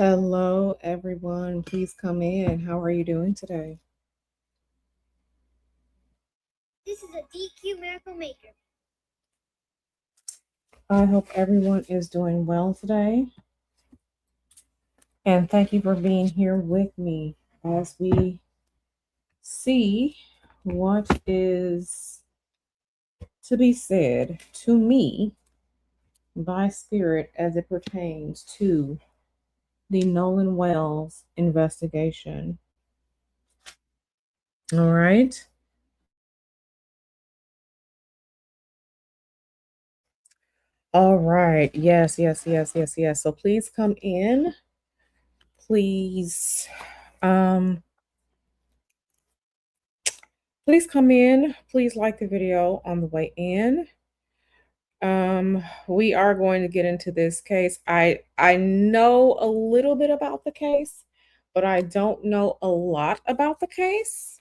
Hello, everyone. Please come in. How are you doing today? This is a DQ Miracle Maker. I hope everyone is doing well today. And thank you for being here with me as we see what is to be said to me by Spirit as it pertains to the Nolan Wells investigation. All right. All right. Yes. So please come in. Please um please come in. Please like the video on the way in. We are going to get into this case. I know a little bit about the case, but I don't know a lot about the case.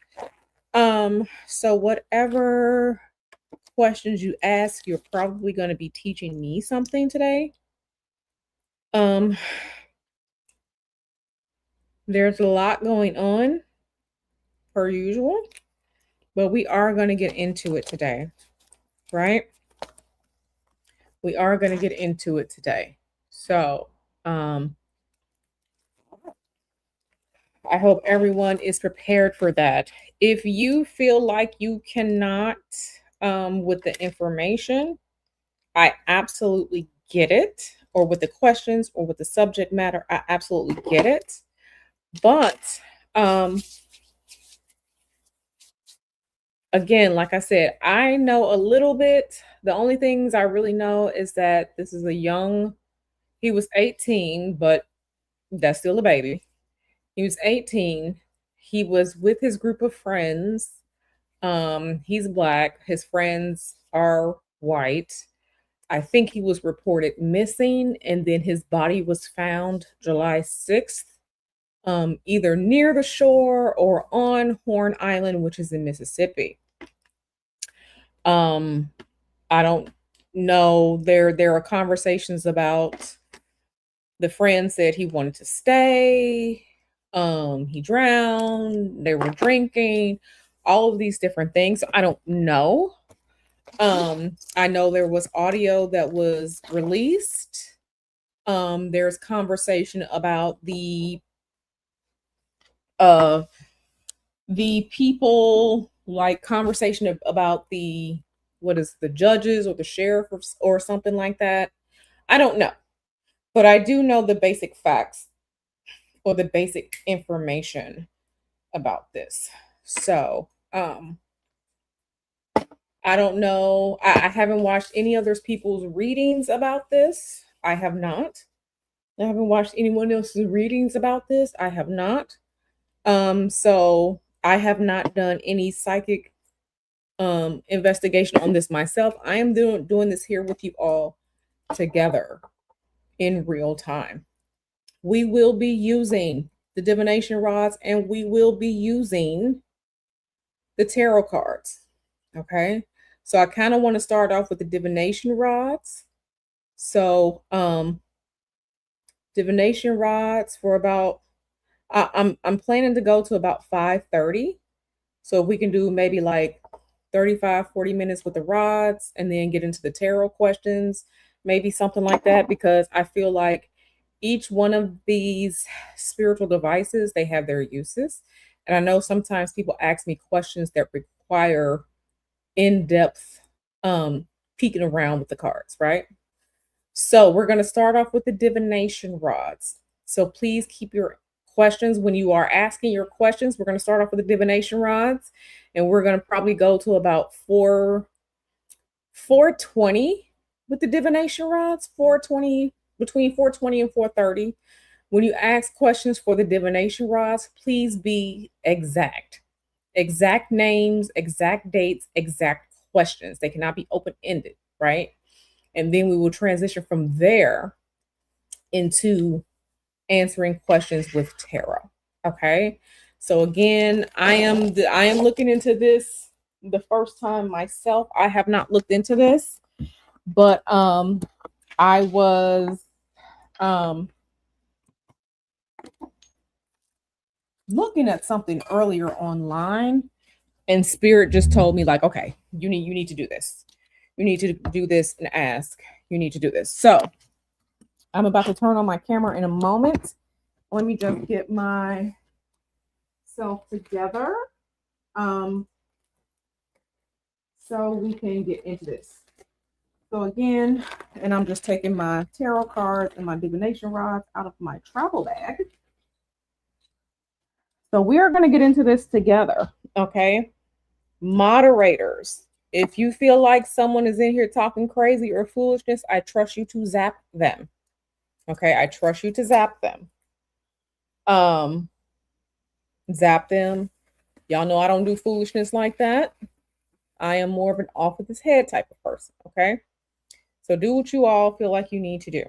So whatever questions you ask, you're probably going to be teaching me something today. Um there's a lot going on per usual, but we are going to get into it today, right? We are going to get into it today. So, I hope everyone is prepared for that. If you feel like you cannot with the information, I absolutely get it, or with the questions or with the subject matter, I absolutely get it. But again, like I said, I know a little bit. The only things I really know is that this is he was 18, but that's still a baby. He was 18. He was with his group of friends. He's black. His friends are white. I think he was reported missing, and then his body was found July 6th, either near the shore or on Horn Island, which is in Mississippi. Um, I don't know. There are conversations about the friend said he wanted to stay. He drowned. They were drinking. All of these different things. I don't know. I know there was audio that was released. There's conversation about uh the people, like conversation about the what is the judges or the sheriff or something like that. I don't know, but I do know the basic facts or the basic information about this. So, I don't know. I haven't watched any other people's readings about this. I have not. I haven't watched anyone else's readings about this. I have not. So I have not done any psychic investigation on this myself. I am doing this here with you all together in real time. We will be using the divination rods and we will be using the tarot cards. Okay. So I kind of want to start off with the divination rods. So divination rods for about I'm planning to go to about 5:30. So if we can do maybe like 35-40 minutes with the rods and then get into the tarot questions, maybe something like that, because I feel like each one of these spiritual devices, they have their uses. And I know sometimes people ask me questions that require in-depth peeking around with the cards, right? So we're going to start off with the divination rods. So please keep your questions when you are asking your questions. We're going to start off with the divination rods, and we're going to probably go to about 420 with the divination rods. 420, between 420 and 430. When you ask questions for the divination rods, please be exact. Exact names, exact dates, exact questions. They cannot be open-ended, right? And then we will transition from there into answering questions with tarot. Okay. So again, I am looking into this the first time myself. I have not looked into this, but I was um looking at something earlier online, and Spirit just told me, like, okay, you need to do this. You need to do this and ask. You need to do this. So I'm about to turn on my camera in a moment. Let me just get myself together, um, so we can get into this. So again, and I'm just taking my tarot cards and my divination rods out of my travel bag. So we are going to get into this together, okay? Moderators, if you feel like someone is in here talking crazy or foolishness, I trust you to zap them. Okay, I trust you to zap them. Zap them. Y'all know I don't do foolishness like that. I am more of an off with his head type of person, okay? So do what you all feel like you need to do.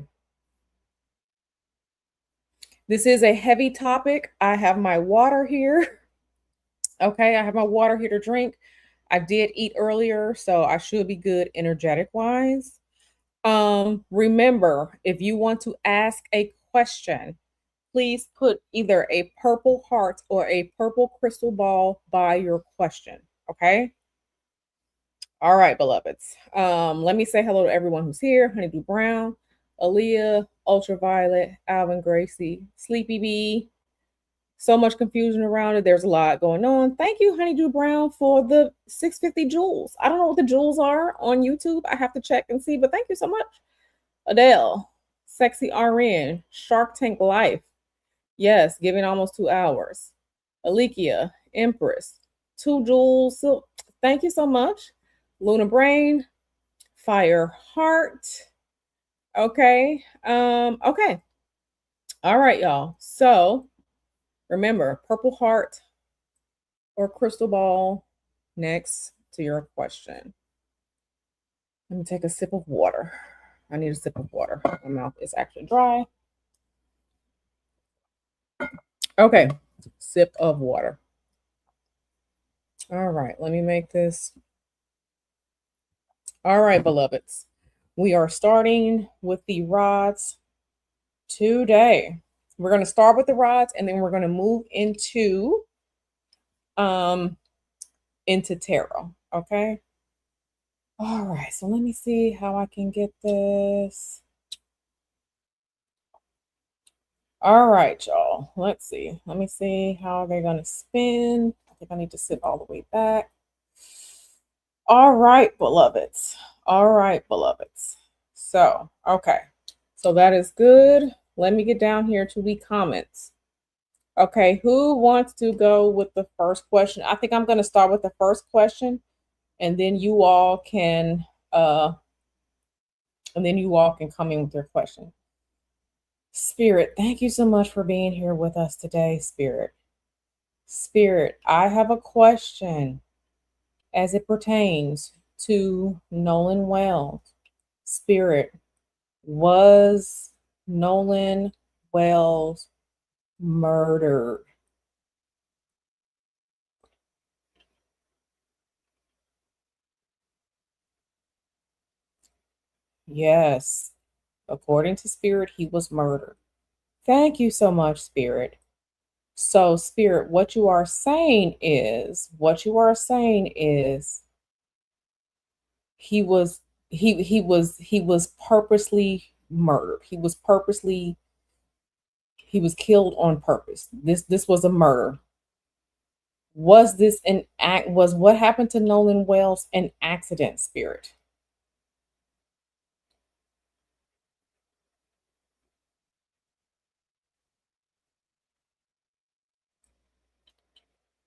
This is a heavy topic. I have my water here. Okay, I have my water here to drink. I did eat earlier, so I should be good energetic wise. Remember, if you want to ask a question, please put either a purple heart or a purple crystal ball by your question. Okay. All right, beloveds. Let me say hello to everyone who's here. Honeydew Brown, Aaliyah, Ultraviolet, Alvin Gracie, Sleepy Bee. So much confusion around it. There's a lot going on. Thank you, Honeydew Brown, for the 650 jewels. I don't know what the jewels are on YouTube. I have to check and see, but thank you so much. Adele, Sexy RN, Shark Tank Life. Yes, giving almost 2 hours. Alekia, Empress, 2 jewels. So thank you so much. Luna Brain, Fire Heart. Okay. Okay. All right, y'all. So remember, purple heart or crystal ball next to your question. Let me take a sip of water. I need a sip of water. My mouth is actually dry. Okay, sip of water. All right, let me make this. All right, beloveds. We are starting with the rods today. We're going to start with the rods and then we're going to move into tarot, okay? All right, so let me see how I can get this. All right, y'all. Let's see. Let me see how they're going to spin. I think I need to sit all the way back. All right, beloveds. All right, beloveds. So, okay. So that is good. Let me get down here to the comments. Okay, who wants to go with the first question? I think I'm going to start with the first question, and then you all can come in with your question. Spirit, thank you so much for being here with us today, Spirit. Spirit, I have a question as it pertains to Nolan Wells. Spirit, was Nolan Wells murdered? Yes. According to Spirit, he was murdered. Thank you so much, Spirit. So, Spirit, what you are saying is he was purposely murdered. He was killed on purpose. This was a murder. Was this an act? Was what happened to Nolan Wells an accident, Spirit?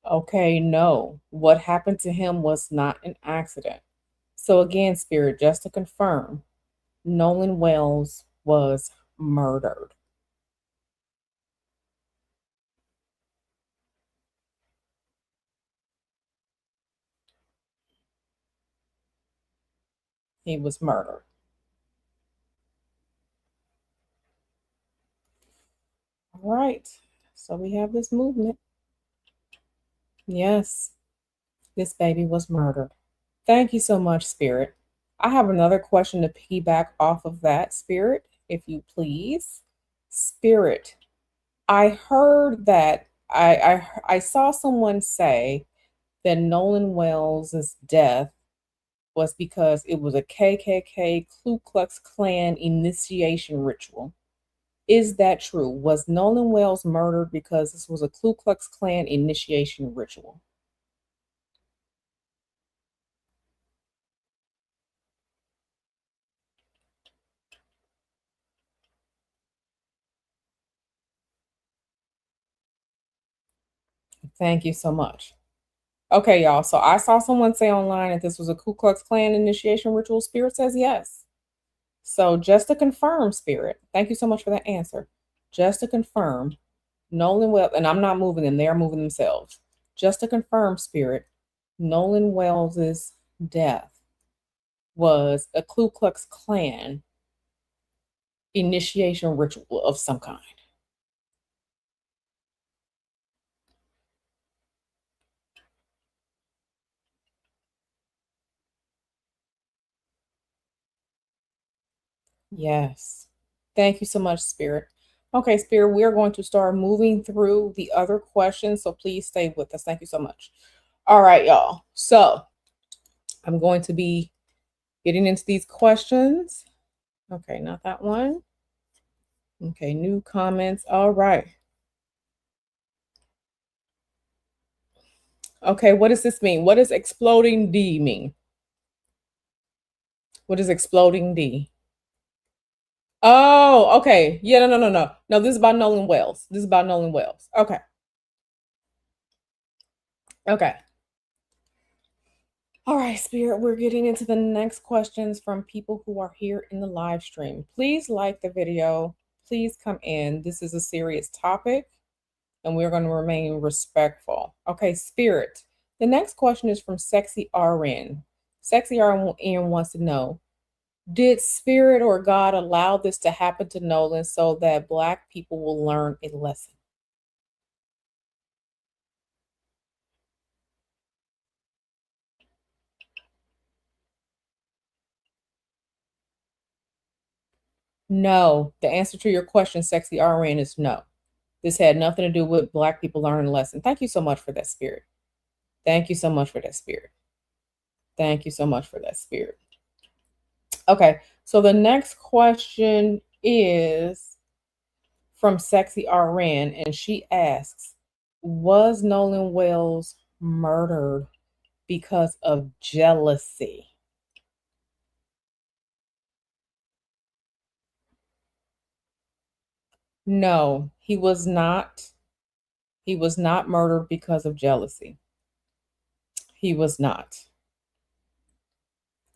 Okay, no. What happened to him was not an accident. So again, Spirit, just to confirm, Nolan Wells was murdered. He was murdered. All right. So we have this movement. Yes, this baby was murdered. Thank you so much, Spirit. I have another question to piggyback off of that, Spirit, if you please. Spirit, I heard that I saw someone say that Nolan Wells' death was because it was a KKK Ku Klux Klan initiation ritual. Is that true? Was Nolan Wells murdered because this was a Ku Klux Klan initiation ritual? Thank you so much. Okay, y'all. So I saw someone say online that this was a Ku Klux Klan initiation ritual. Spirit says yes. So just to confirm, Spirit, thank you so much for that answer. Just to confirm, Nolan Wells, and I'm not moving them, they're moving themselves. Just to confirm, Spirit, Nolan Wells's death was a Ku Klux Klan initiation ritual of some kind. Yes. Thank you so much, Spirit. Okay, Spirit, we are going to start moving through the other questions, so please stay with us. Thank you so much. All right, y'all. So I'm going to be getting into these questions. Okay, not that one. Okay, new comments. All right. Okay, what does this mean? What does exploding D mean? What is exploding D? Oh, okay. Yeah, no. No, this is about Nolan Wells. This is about Nolan Wells. Okay. Okay. All right, Spirit, we're getting into the next questions from people who are here in the live stream. Please like the video. Please come in. This is a serious topic and we're going to remain respectful. Okay, Spirit. The next question is from Sexy RN. Sexy RN wants to know, did Spirit or God allow this to happen to Nolan so that Black people will learn a lesson? No. The answer to your question, Sexy RN, is no. This had nothing to do with Black people learning a lesson. Thank you so much for that, Spirit. Thank you so much for that, Spirit. Thank you so much for that, Spirit. Okay, so the next question is from Sexy RN, and she asks, was Nolan Wells murdered because of jealousy? No, he was not. He was not murdered because of jealousy. He was not.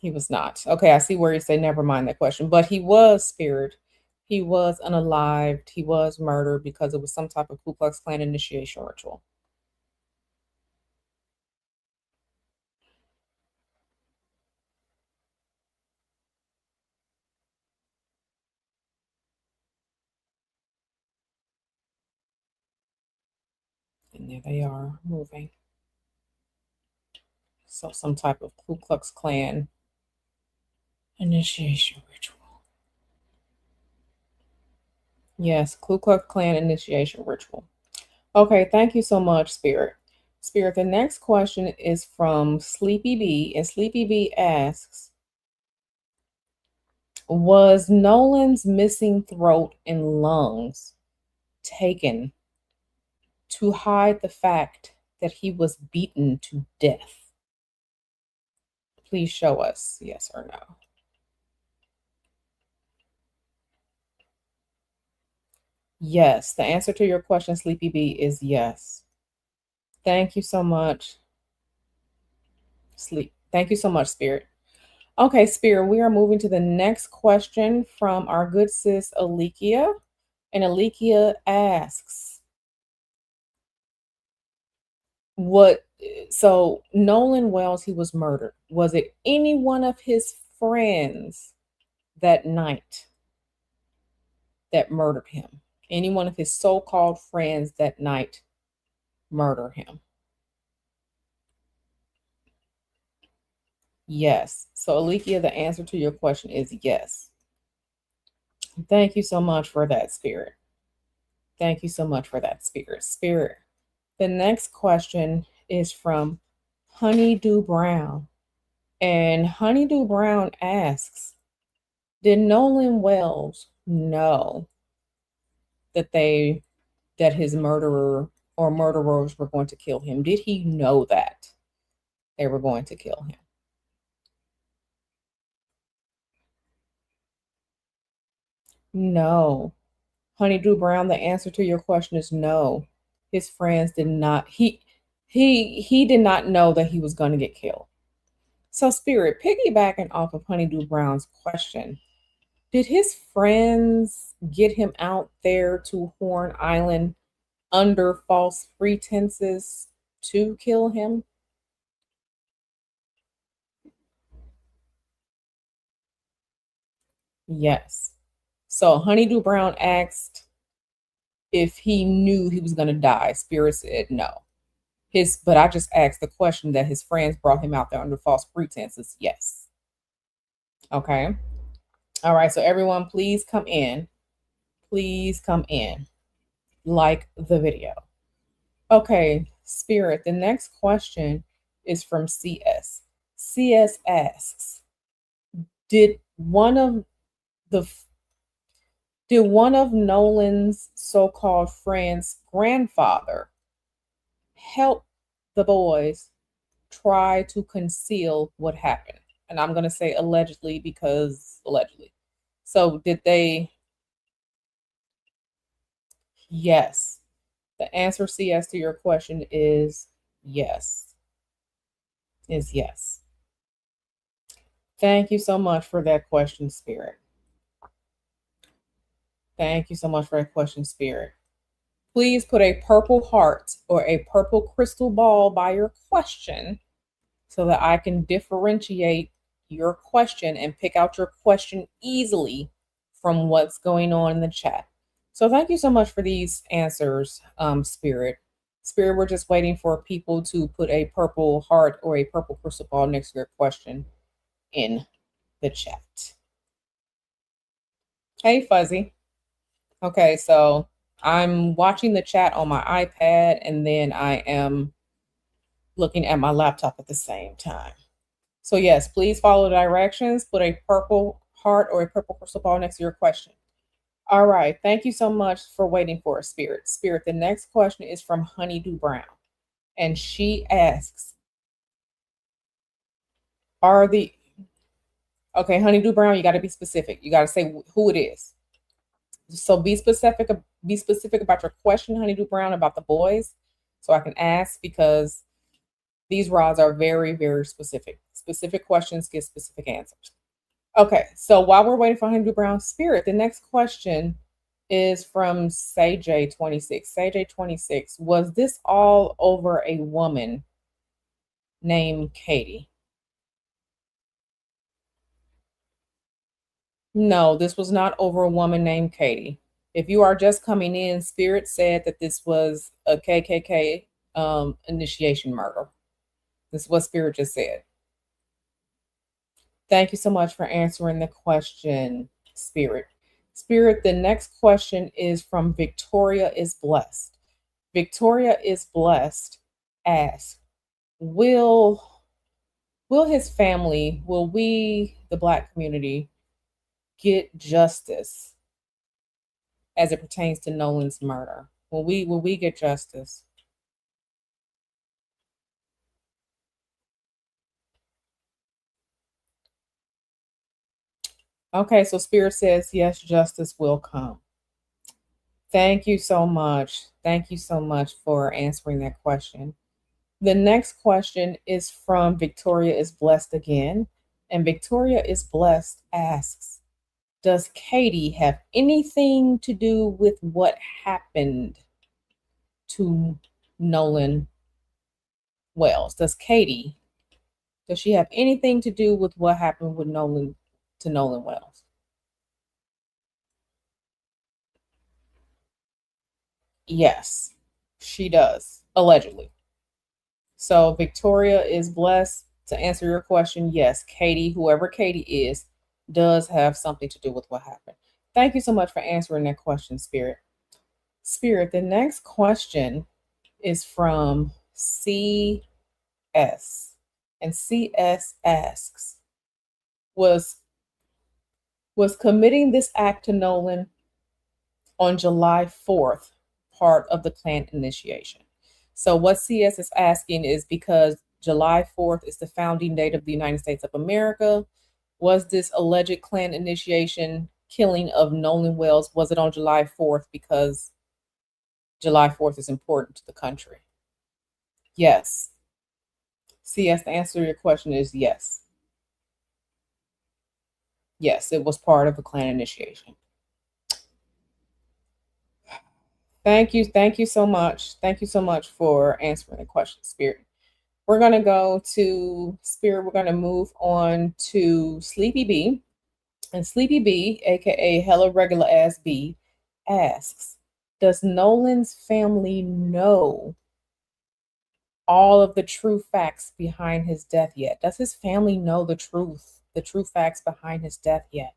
He was not. Okay, I see where you say never mind that question. But he was spirit. He was unalived. He was murdered because it was some type of Ku Klux Klan initiation ritual. And there they are moving. So some type of Ku Klux Klan initiation ritual. Yes, Ku Klux Klan initiation ritual. Okay, thank you so much, Spirit. Spirit, the next question is from Sleepy B, and Sleepy B asks, was Nolan's missing throat and lungs taken to hide the fact that he was beaten to death? Please show us yes or no. Yes, the answer to your question, Sleepy B, is yes. Thank you so much. Sleep. Thank you so much, Spirit. Okay, Spirit, we are moving to the next question from our good sis Aqleqia. And Aqleqia asks, what so Nolan Wells, he was murdered. Was it any one of his friends that night that murdered him? Any one of his so-called friends that night murder him? Yes. So Aqleqia, the answer to your question is yes. Thank you so much for that, Spirit. Thank you so much for that, Spirit. Spirit. The next question is from Honeydew Brown. And Honeydew Brown asks, did Nolan Wells know that his murderer or murderers were going to kill him? Did he know that they were going to kill him? No. Honeydew Brown, the answer to your question is no. His friends did not he did not know that he was going to get killed. So Spirit, piggybacking off of Honeydew Brown's question, did his friends get him out there to Horn Island under false pretenses to kill him? Yes. So Honeydew Brown asked if he knew he was going to die. Spirit said no. But I just asked the question that his friends brought him out there under false pretenses. Yes. Okay. All right. So everyone, please come in. Please come in. Like the video. Okay, Spirit. The next question is from CS. CS asks, did one of the did one of Nolan's so-called friends' grandfather help the boys try to conceal what happened? And I'm going to say allegedly because allegedly. So did they? Yes. The answer, CS, to your question is yes. Is yes. Thank you so much for that question, Spirit. Thank you so much for that question, Spirit. Please put a purple heart or a purple crystal ball by your question so that I can differentiate your question and pick out your question easily from what's going on in the chat. So thank you so much for these answers, Spirit. Spirit, we're just waiting for people to put a purple heart or a purple crystal ball next to your question in the chat. Hey, Fuzzy. Okay, so I'm watching the chat on my iPad and then I am looking at my laptop at the same time. So yes, please follow the directions. Put a purple heart or a purple crystal ball next to your question. All right. Thank you so much for waiting for us, Spirit. Spirit, the next question is from Honeydew Brown. And she asks, okay, Honeydew Brown, you got to be specific. You got to say who it is. So be specific about your question, Honeydew Brown, about the boys, so I can ask, because these rods are very, very specific. Specific questions get specific answers. Okay, so while we're waiting for Honeydew Brown, Spirit, the next question is from SayJ26. SayJ26, was this all over a woman named Katie? No, this was not over a woman named Katie. If you are just coming in, Spirit said that this was a KKK initiation murder. This is what Spirit just said. Thank you so much for answering the question, Spirit. Spirit, the next question is from Victoria is Blessed. Victoria is Blessed asks, will his family, will we, the Black community, get justice as it pertains to Nolan's murder? Will we get justice? Okay, so Spirit says yes, justice will come. Thank you so much. Thank you so much for answering that question. The next question is from Victoria is Blessed again. And Victoria is Blessed asks, does Katie have anything to do with what happened to Nolan Wells? Does she have anything to do with what happened with Nolan Wells? Yes, she does, allegedly. So Victoria is Blessed, to answer your question. Yes, Katie, whoever Katie is, does have something to do with what happened. Thank you so much for answering that question, Spirit. Spirit, the next question is from CS. And CS asks, was committing this act to Nolan on July 4th part of the clan initiation? So what CS is asking is, because July 4th is the founding date of the United States of America, was this alleged clan initiation killing of Nolan Wells, was it on July 4th because July 4th is important to the country? Yes. CS, the answer to your question is yes. Yes, it was part of the clan initiation. Thank you. Thank you so much. Thank you so much for answering the question, Spirit. We're going to go to Spirit. We're going to move on to Sleepy B. And Sleepy B, aka Hella Regular Ass B, asks, does Nolan's family know all of the true facts behind his death yet? Does his family know the true facts behind his death yet?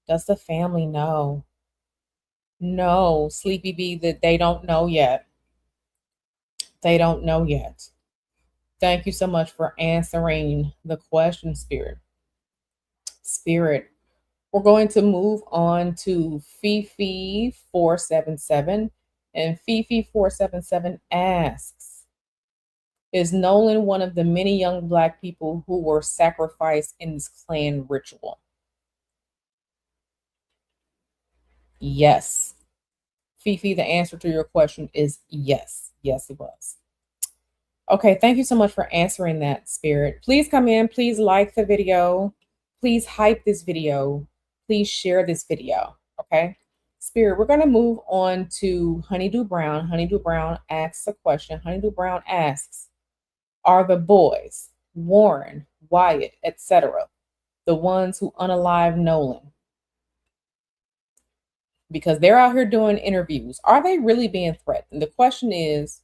Does the family know? No, Sleepy B, that they don't know yet. They don't know yet. Thank you so much for answering the question, Spirit. Spirit, we're going to move on to Fifi477. And Fifi477 asks, is Nolan one of the many young Black people who were sacrificed in this clan ritual? Yes. Fifi, the answer to your question is yes. Yes, it was. Okay, thank you so much for answering that, Spirit. Please come in. Please like the video. Please hype this video. Please share this video. Okay, Spirit, we're going to move on to Honeydew Brown. Honeydew Brown asks a question. Honeydew Brown asks, are the boys, Warren, Wyatt, etc., the ones who unalive Nolan? Because they're out here doing interviews. Are they really being threatened? The question is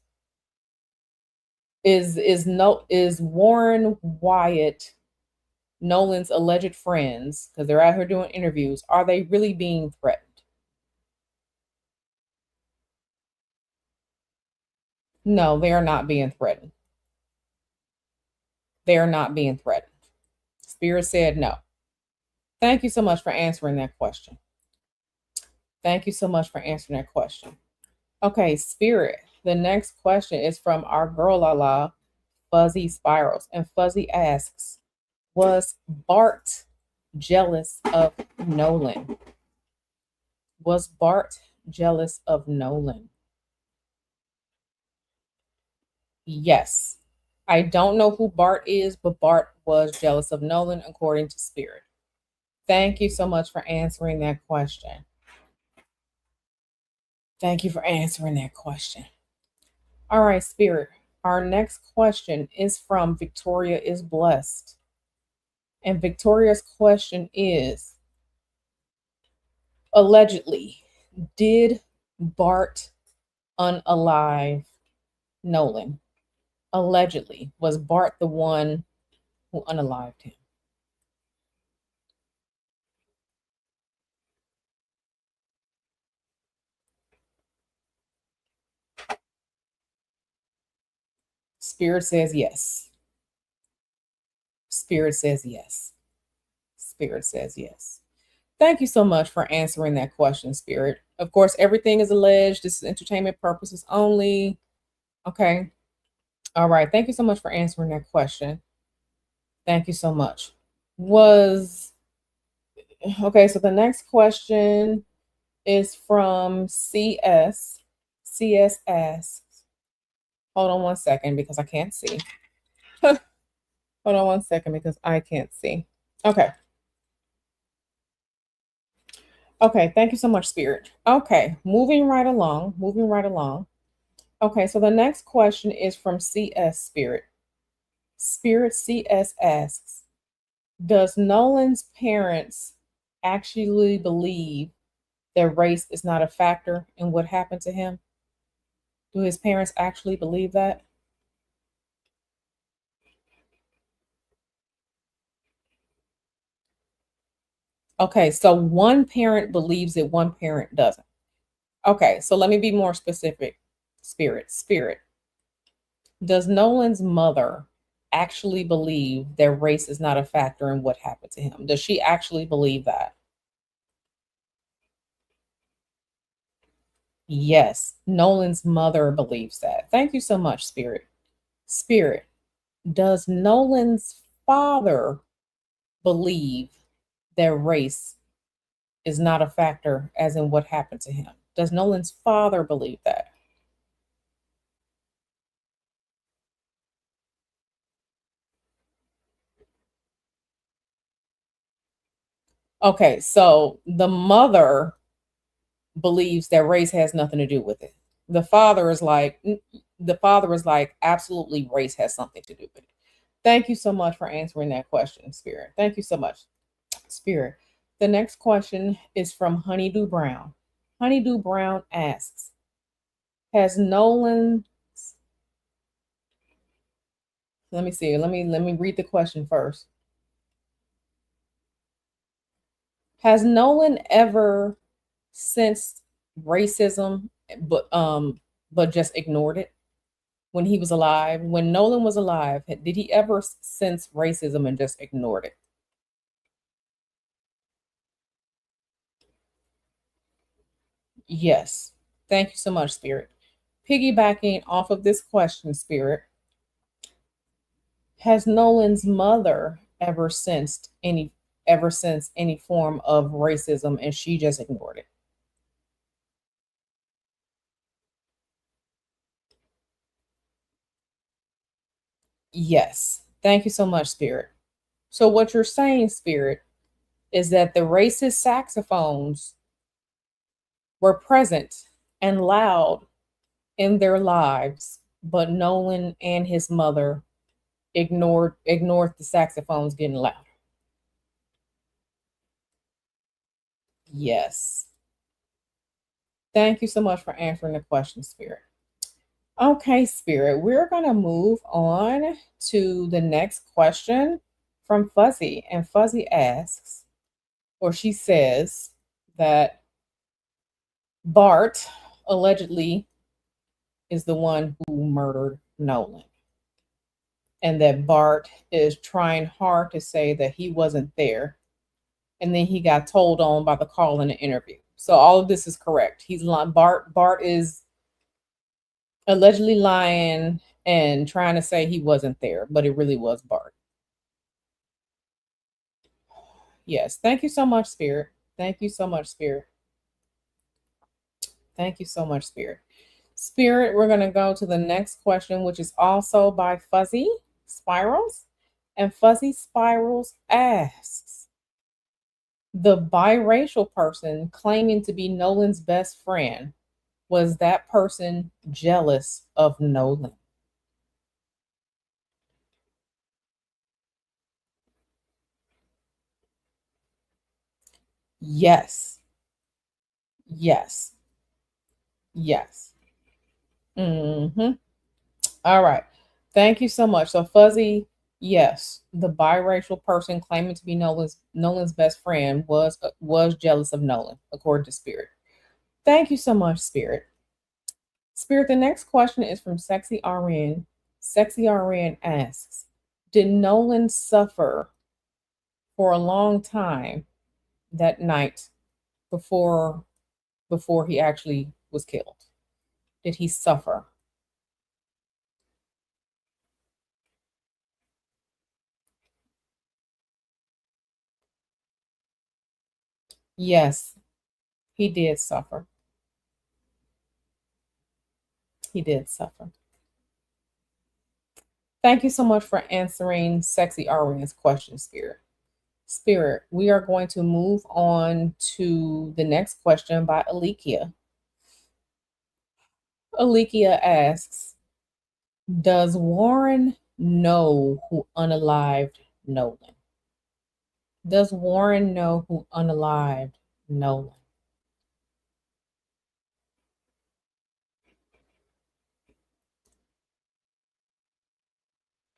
Warren, Wyatt, Nolan's alleged friends, because they're out here doing interviews, are they really being threatened? No, they are not being threatened. They are not being threatened. Spirit said no. Thank you so much for answering that question. Thank you so much for answering that question. Okay, Spirit, the next question is from our girl Lala, Fuzzy Spirals. And Fuzzy asks, was Bart jealous of Nolan? Was Bart jealous of Nolan? Yes. I don't know who Bart is, but Bart was jealous of Nolan, according to Spirit. Thank you so much for answering that question. Thank you for answering that question. All right, Spirit. Our next question is from Victoria is Blessed. And Victoria's question is, allegedly, did Bart unalive Nolan? Allegedly, was Bart the one who unalived him? Spirit says yes. Spirit says yes. Spirit says yes. Thank you so much for answering that question, Spirit. Of course, everything is alleged. This is entertainment purposes only. Okay. All right. Thank you so much for answering that question. Thank you so much. Okay, so the next question is from CS. CS asks, hold on one second because I can't see. Hold on one second because I can't see. Okay. Okay, thank you so much, Spirit. Okay, moving right along. Okay, so the next question is from CS Spirit. Spirit CS asks, does Nolan's parents actually believe that race is not a factor in what happened to him? Do his parents actually believe that? Okay, so one parent believes it, one parent doesn't. Okay, so let me be more specific. Spirit. Does Nolan's mother actually believe that race is not a factor in what happened to him? Does she actually believe that? Yes, Nolan's mother believes that. Thank you so much, Spirit. Spirit, does Nolan's father believe that race is not a factor as in what happened to him? Does Nolan's father believe that? Okay, so the mother believes that race has nothing to do with it. The father is like, absolutely, race has something to do with it. Thank you so much for answering that question, Spirit. Thank you so much, Spirit. The next question is from Honeydew Brown. Honeydew Brown asks, has Nolan, let me see, let me read the question first. Has Nolan ever sensed racism but just ignored it when he was alive? When Nolan was alive, did he ever sense racism and just ignored it? Yes. Thank you so much, Spirit. Piggybacking off of this question, Spirit, has Nolan's mother ever sensed any form of racism and she just ignored it? Yes. Thank you so much, Spirit. So what you're saying, Spirit, is that the racist saxophones were present and loud in their lives, but Nolan and his mother ignored the saxophones getting loud. Yes. Thank you so much for answering the question, Spirit. Okay, Spirit, we're going to move on to the next question from Fuzzy. And Fuzzy asks, or she says, that Bart allegedly is the one who murdered Nolan, and that Bart is trying hard to say that he wasn't there, and then he got told on by the call in the interview. So all of this is correct. He's lying. Bart is allegedly lying and trying to say he wasn't there, but it really was Bart. Yes. Thank you so much, Spirit. Thank you so much, Spirit. Thank you so much, Spirit. Spirit, we're going to go to the next question, which is also by Fuzzy Spirals. And Fuzzy Spirals asks, the biracial person claiming to be Nolan's best friend, was that person jealous of Nolan? Yes. Yes. Yes. Mm-hmm. All right. Thank you so much. So Fuzzy, yes, the biracial person claiming to be Nolan's best friend was jealous of Nolan, according to Spirit. Thank you so much, Spirit. Spirit, the next question is from Sexy RN. Sexy RN asks, did Nolan suffer for a long time that night before he actually was killed? Did he suffer? Yes, he did suffer. He did suffer. Thank you so much for answering Sexy RN's question, Spirit. Spirit, we are going to move on to the next question by Alekia. Alekia asks, does Warren know who unalived Nolan? Does Warren know who unalived Nolan?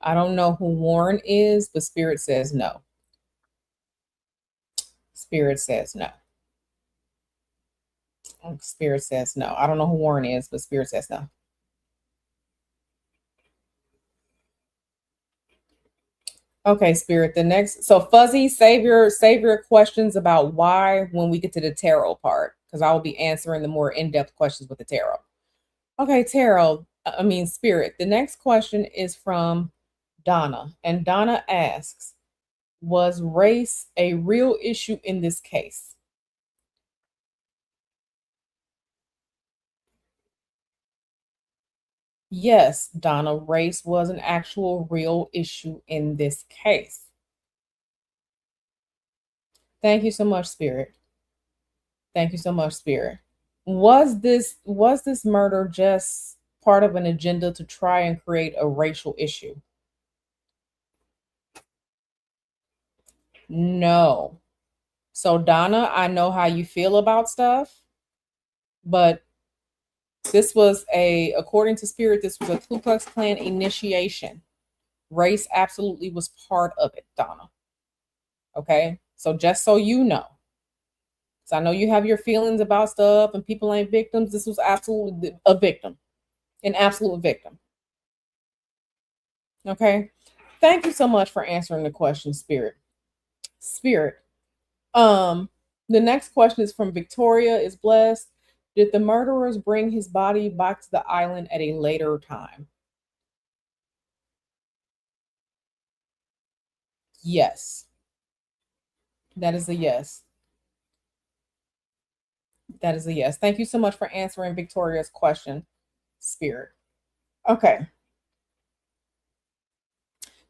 I don't know who Warren is, but Spirit says no. Spirit says no. Spirit says no. I don't know who Warren is, but Spirit says no. Okay, Spirit. The next, so Fuzzy, save your questions about why when we get to the tarot part, because I will be answering the more in-depth questions with the tarot. Okay, tarot. I mean, Spirit. The next question is from Donna, and Donna asks, "Was race a real issue in this case?" Yes, Donna, race was an actual real issue in this case. Thank you so much, Spirit. Thank you so much, Spirit. Was this murder just part of an agenda to try and create a racial issue? No. So Donna, I know how you feel about stuff, but this was according to Spirit, this was a Ku Klux Klan initiation. Race absolutely was part of it, Donna. Okay? So just so you know. So I know you have your feelings about stuff and people ain't victims. This was absolutely a victim, an absolute victim. Okay. Thank you so much for answering the question, Spirit. Spirit. Um, the next question is from Victoria is blessed. Did the murderers bring his body back to the island at a later time? Yes. That is a yes. That is a yes. Thank you so much for answering Victoria's question, Spirit. Okay.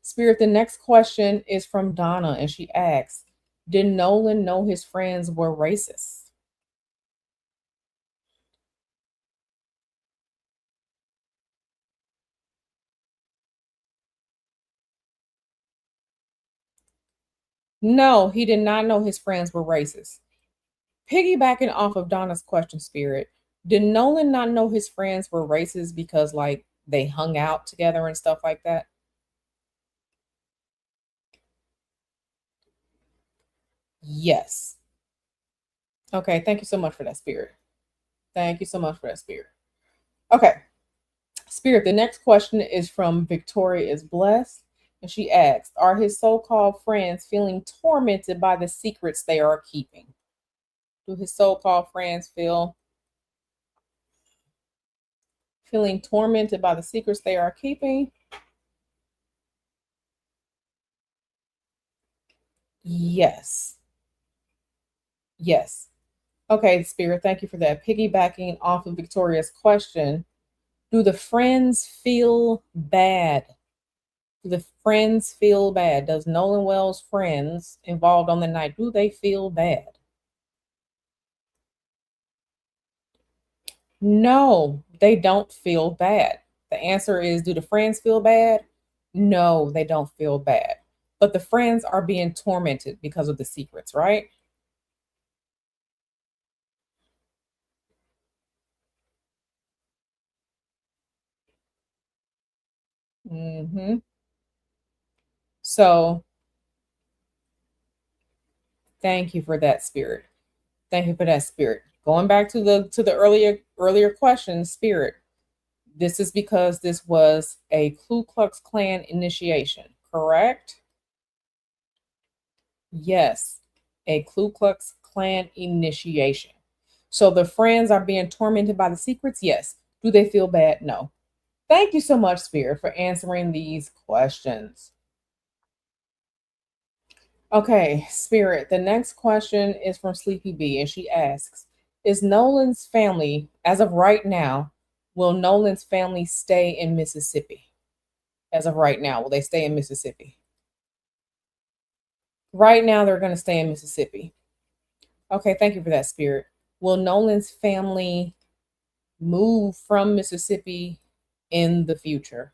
Spirit, the next question is from Donna, and she asks, did Nolan know his friends were racist? No, he did not know his friends were racist. Piggybacking off of Donna's question, Spirit, did Nolan not know his friends were racist because, like, they hung out together and stuff like that? Yes. Okay, thank you so much for that, Spirit. Thank you so much for that, Spirit. Okay, Spirit, the next question is from Victoria is blessed. And she asks, are his so called friends feeling tormented by the secrets they are keeping? Do his so called friends feeling tormented by the secrets they are keeping? Yes. Yes. Okay, Spirit, thank you for that. Piggybacking off of Victoria's question, do the friends feel bad? Do the friends feel bad? Does Nolan Wells' friends involved on the night, do they feel bad? No, they don't feel bad. The answer is, do the friends feel bad? No, they don't feel bad. But the friends are being tormented because of the secrets, right? Hmm. So thank you for that, Spirit. Thank you for that, Spirit. Going back to the earlier question, Spirit. This is because this was a Ku Klux Klan initiation, correct? Yes, a Ku Klux Klan initiation. So the friends are being tormented by the secrets? Yes. Do they feel bad? No. Thank you so much, Spirit, for answering these questions. Okay, Spirit, the next question is from Sleepy B, and she asks, is Nolan's family, as of right now, will Nolan's family stay in Mississippi? As of right now, will they stay in Mississippi? Right now, they're going to stay in Mississippi. Okay, thank you for that, Spirit. Will Nolan's family move from Mississippi in the future?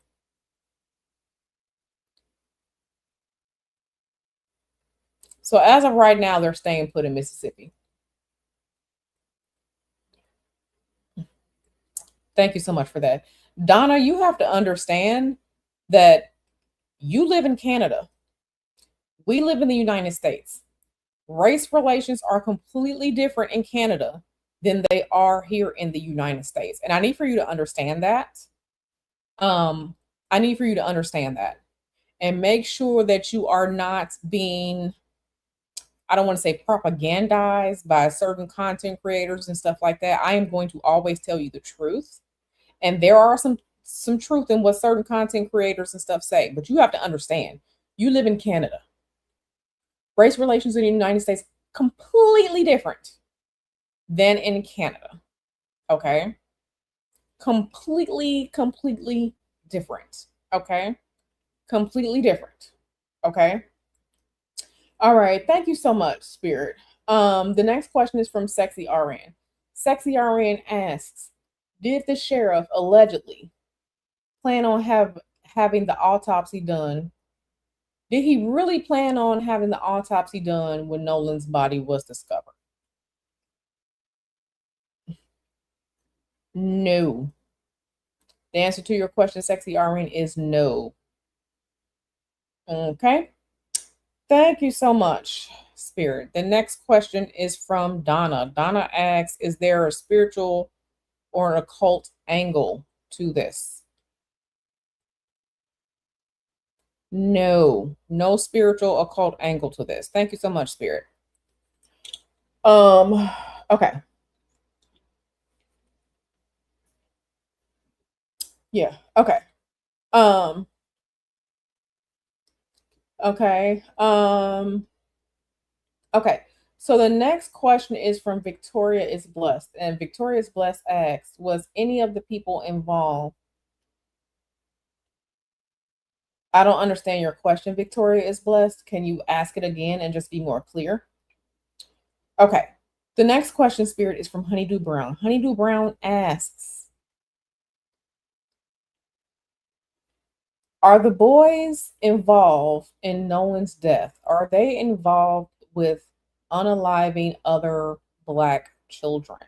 So, as of right now, they're staying put in Mississippi. Thank you so much for that. Donna, you have to understand that you live in Canada. We live in the United States. Race relations are completely different in Canada than they are here in the United States. And I need for you to understand that. I need for you to understand that. and make sure that you are not being, I don't want to say propagandized by certain content creators and stuff like that. I am going to always tell you the truth. And there are some truth in what certain content creators and stuff say, but you have to understand, you live in Canada. Race relations in the United States completely different than in Canada. Okay? Completely different. Okay? Completely different. Okay? All right. Thank you so much, Spirit. The next question is from Sexy RN. Sexy RN asks, did the sheriff allegedly plan on having the autopsy done? Did he really plan on having the autopsy done when Nolan's body was discovered? No. The answer to your question, Sexy RN, is no. Okay. Thank you so much, Spirit. The next question is from Donna. Donna asks, is there a spiritual or an occult angle to this? No, no spiritual occult angle to this. Thank you so much, Spirit. Okay. Yeah, okay. Um, okay. Okay. So the next question is from Victoria is Blessed. And Victoria is Blessed asks, was any of the people involved? I don't understand your question, Victoria is Blessed. Can you ask it again and just be more clear? Okay. The next question, Spirit, is from Honeydew Brown. Honeydew Brown asks, are the boys involved in Nolan's death? Are they involved with unaliving other Black children?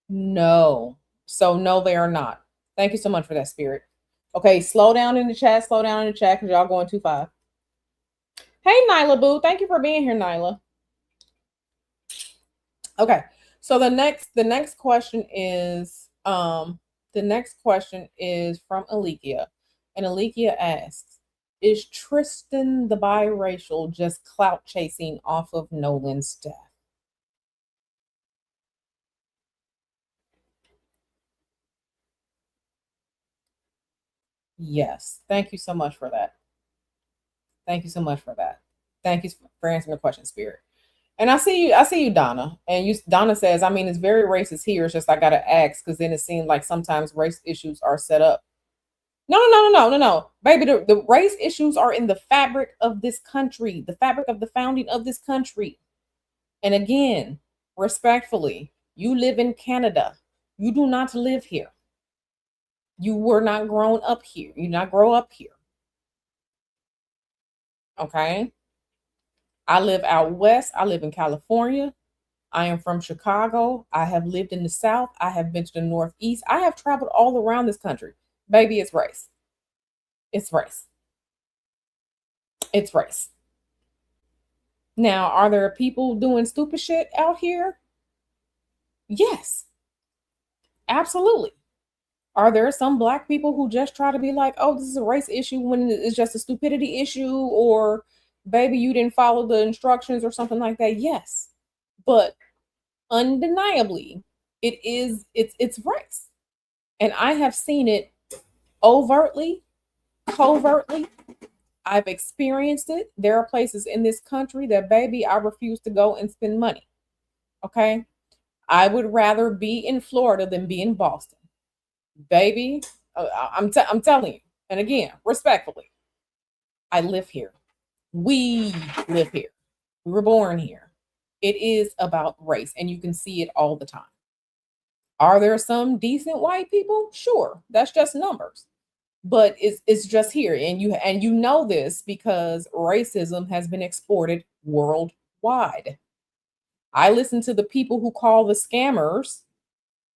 No. So, no, they are not. Thank you so much for that, Spirit. Okay, slow down in the chat. Slow down in the chat because y'all going too fast. Hey, Nyla Boo. Thank you for being here, Nyla. Okay. So the next question is from Alekia. And Alekia asks, is Tristan the biracial just clout chasing off of Nolan's death? Yes. Thank you so much for that. Thank you so much for that. Thank you for answering the question, Spirit. And I see you, Donna. And Donna says, I mean, it's very racist here. It's just I gotta ask because then it seems like sometimes race issues are set up. No. Baby, the race issues are in the fabric of this country, the fabric of the founding of this country. And again, respectfully, you live in Canada. You do not live here. You were not grown up here. You did not grow up here. Okay. I live out west. I live in California. I am from Chicago. I have lived in the South. I have been to the Northeast. I have traveled all around this country. Baby, it's race. It's race. It's race. Now, are there people doing stupid shit out here? Yes, absolutely. Are there some Black people who just try to be like, oh, this is a race issue when it's just a stupidity issue, or baby, you didn't follow the instructions or something like that? Yes. But undeniably, it's race. And I have seen it overtly, covertly. I've experienced it. There are places in this country that, baby, I refuse to go and spend money. Okay. I would rather be in Florida than be in Boston. Baby, I'm telling you. And again, respectfully, I live here. We live here. We were born here. It is about race, and you can see it all the time. Are there some decent white people? Sure, that's just numbers. But it's just here, and you know this because racism has been exported worldwide. I listen to the people who call the scammers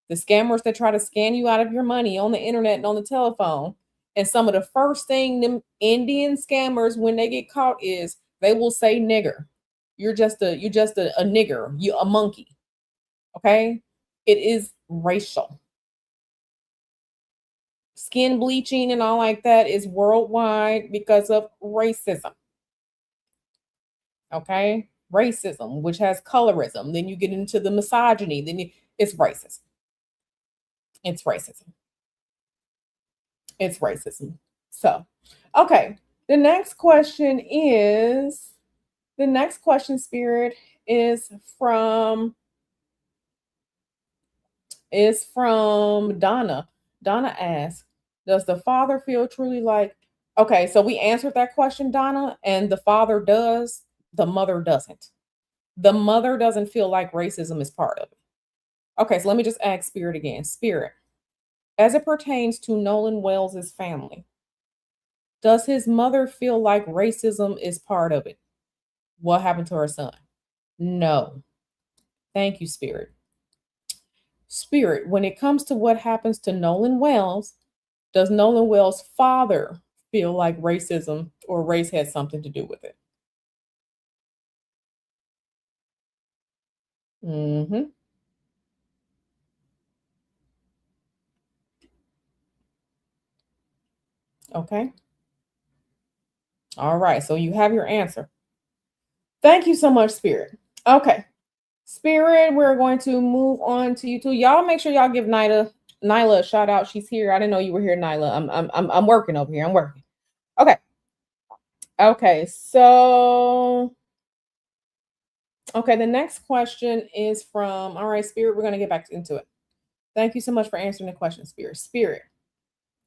that try to scam you out of your money on the internet and on the telephone. And some of the first thing them Indian scammers, when they get caught, is they will say nigger. You're just a nigger, you a monkey. Okay? It is racial. skin bleaching and all like that is worldwide because of racism. Okay? Racism, which has colorism. Then you get into the misogyny. It's racism. It's racism. It's racism. So, okay. The next question, Spirit, is from Donna. Donna asks, does the father feel truly like, okay, so we answered that question, Donna, and the father does, the mother doesn't. The mother doesn't feel like racism is part of it. Okay, so let me just ask Spirit again. Spirit, as it pertains to Nolan Wells' family, does his mother feel like racism is part of it? What happened to her son? No. Thank you, Spirit. Spirit, when it comes to what happens to Nolan Wells, does Nolan Wells' father feel like racism or race had something to do with it? Mm-hmm. Okay. All right. So you have your answer. Thank you so much, Spirit. Okay. Spirit, we're going to move on to you two. Y'all make sure y'all give Nyla a shout out. She's here. I didn't know you were here, Nyla. I'm working over here. I'm working. Okay. Okay. So okay, the next question is from, all right, Spirit, we're going to get back into it. Thank you so much for answering the question, Spirit. Spirit.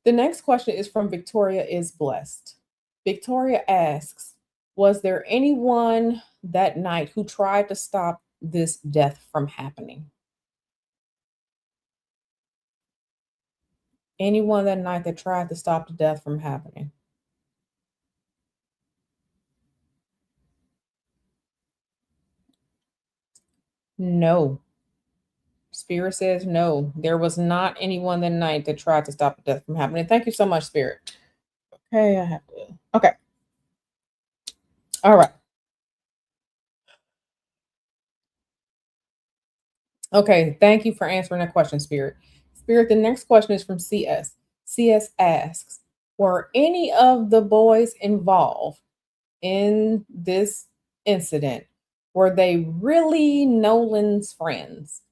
The next question is from Victoria is Blessed. Victoria asks, was there anyone that night who tried to stop this death from happening? Anyone that night that tried to stop the death from happening? No. Spirit says no. There was not anyone that night that tried to stop the death from happening. Thank you so much, Spirit. Okay, I have to. Okay. All right. Okay, thank you for answering that question, Spirit. Spirit, the next question is from CS. CS asks, were any of the boys involved in this incident? Were they really Nolan's friends?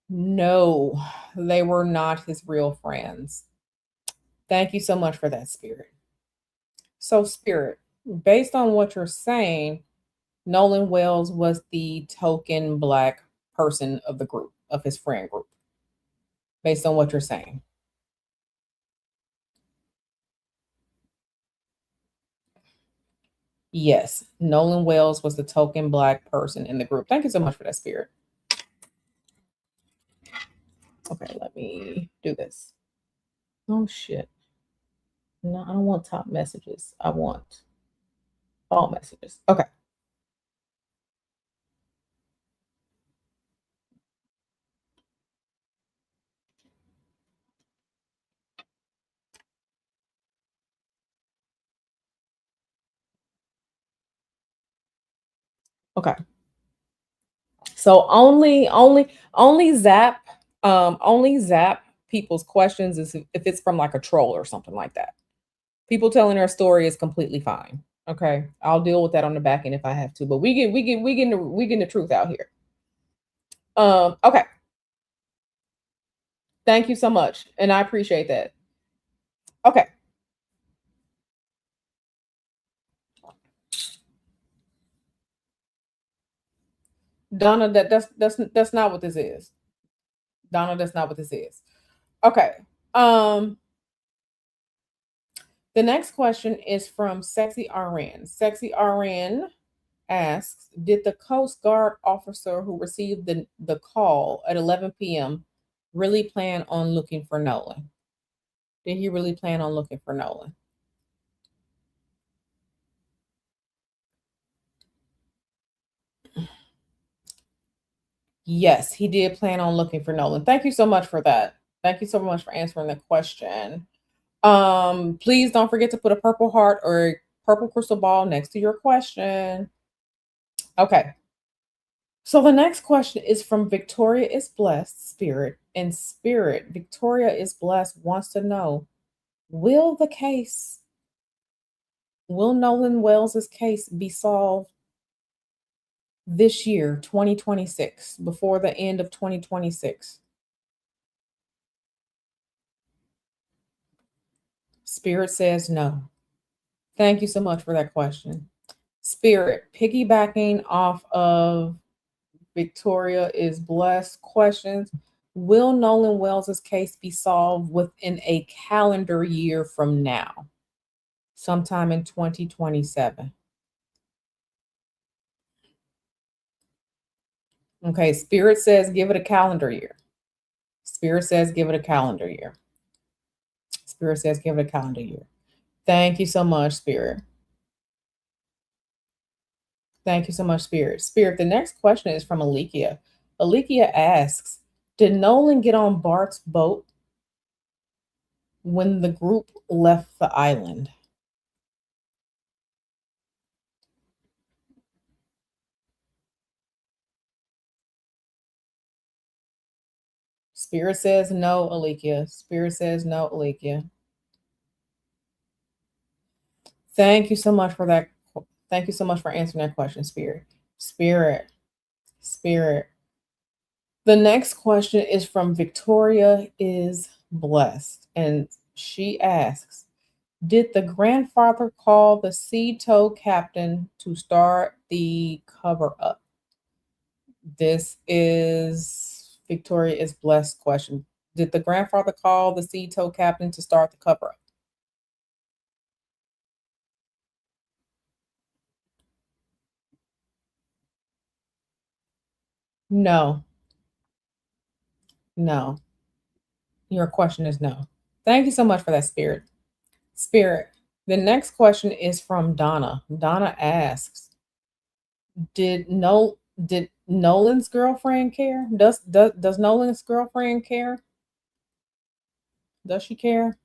No, they were not his real friends. Thank you so much for that, Spirit. So, Spirit, based on what you're saying, Nolan Wells was the token Black person of the group, of his friend group, based on what you're saying. Yes, Nolan Wells was the token Black person in the group. Thank you so much for that, Spirit. Okay, let me do this. Oh, shit. No, I don't want top messages. I want all messages. Okay. Okay. So only zap people's questions is if it's from like a troll or something like that. People telling their story is completely fine. Okay. I'll deal with that on the back end if I have to. But we getting the truth out here. Okay. Thank you so much. And I appreciate that. Okay. Donna, that's not what this is. Donna, that's not what this is. Okay. The next question is from Sexy RN. Sexy RN asks, did the Coast Guard officer who received the call at 11 p.m. really plan on looking for Nolan? Did he really plan on looking for Nolan? Yes, he did plan on looking for Nolan. Thank you so much for that. Thank you so much for answering the question. Please don't forget to put a purple heart or purple crystal ball next to your question. Okay. So the next question is from Victoria is Blessed Spirit. And Spirit, Victoria is Blessed wants to know, will the case, will Nolan Wells's case be solved this year, 2026, before the end of 2026? Spirit says no. Thank you so much for that question. Spirit, piggybacking off of Victoria is Blessed questions, will Nolan Wells's case be solved within a calendar year from now, sometime in 2027? Okay, Spirit says give it a calendar year. Spirit says give it a calendar year. Spirit says give it a calendar year. Thank you so much, Spirit. Thank you so much, Spirit. Spirit, the next question is from Alekia. Alekia asks, did Nolan get on Bart's boat when the group left the island? Spirit says no, Alekia. Spirit says no, Alekia. Thank you so much for that. Thank you so much for answering that question, Spirit. Spirit, Spirit. The next question is from Victoria is Blessed. And she asks, did the grandfather call the sea tow captain to start the cover up? This is Victoria is Blessed question. Did the grandfather call the sea tow captain to start the cover up? No, no. Your question is no. Thank you so much for that, Spirit. Spirit. The next question is from Donna. Donna asks, did Nolan's girlfriend care? Does Nolan's girlfriend care? Does she care?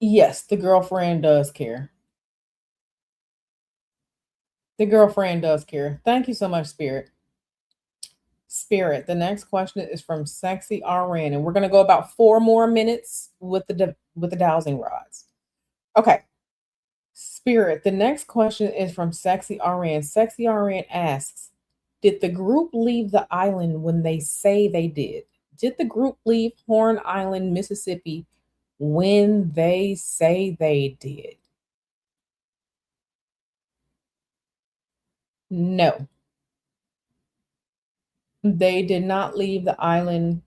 Yes, the girlfriend does care. The girlfriend does care. Thank you so much, Spirit. Spirit. The next question is from Sexy RN, and we're gonna go about 4 more minutes with the dowsing rods. Okay. Spirit. The next question is from Sexy RN. Sexy RN asks, did the group leave the island when they say they did? Did the group leave Horn Island, Mississippi when they say they did? No, they did not leave the island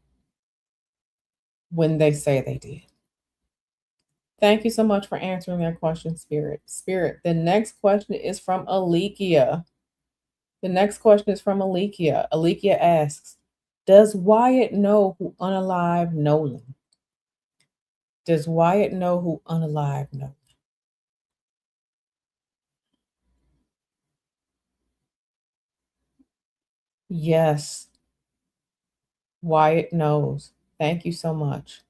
when they say they did. Thank you so much for answering that question, Spirit. Spirit, the next question is from Alekia. The next question is from Alekia. Alekia asks, does Wyatt know who unalive Nolan? Does Wyatt know who unalive Nolan? Yes, Wyatt knows. Thank you so much.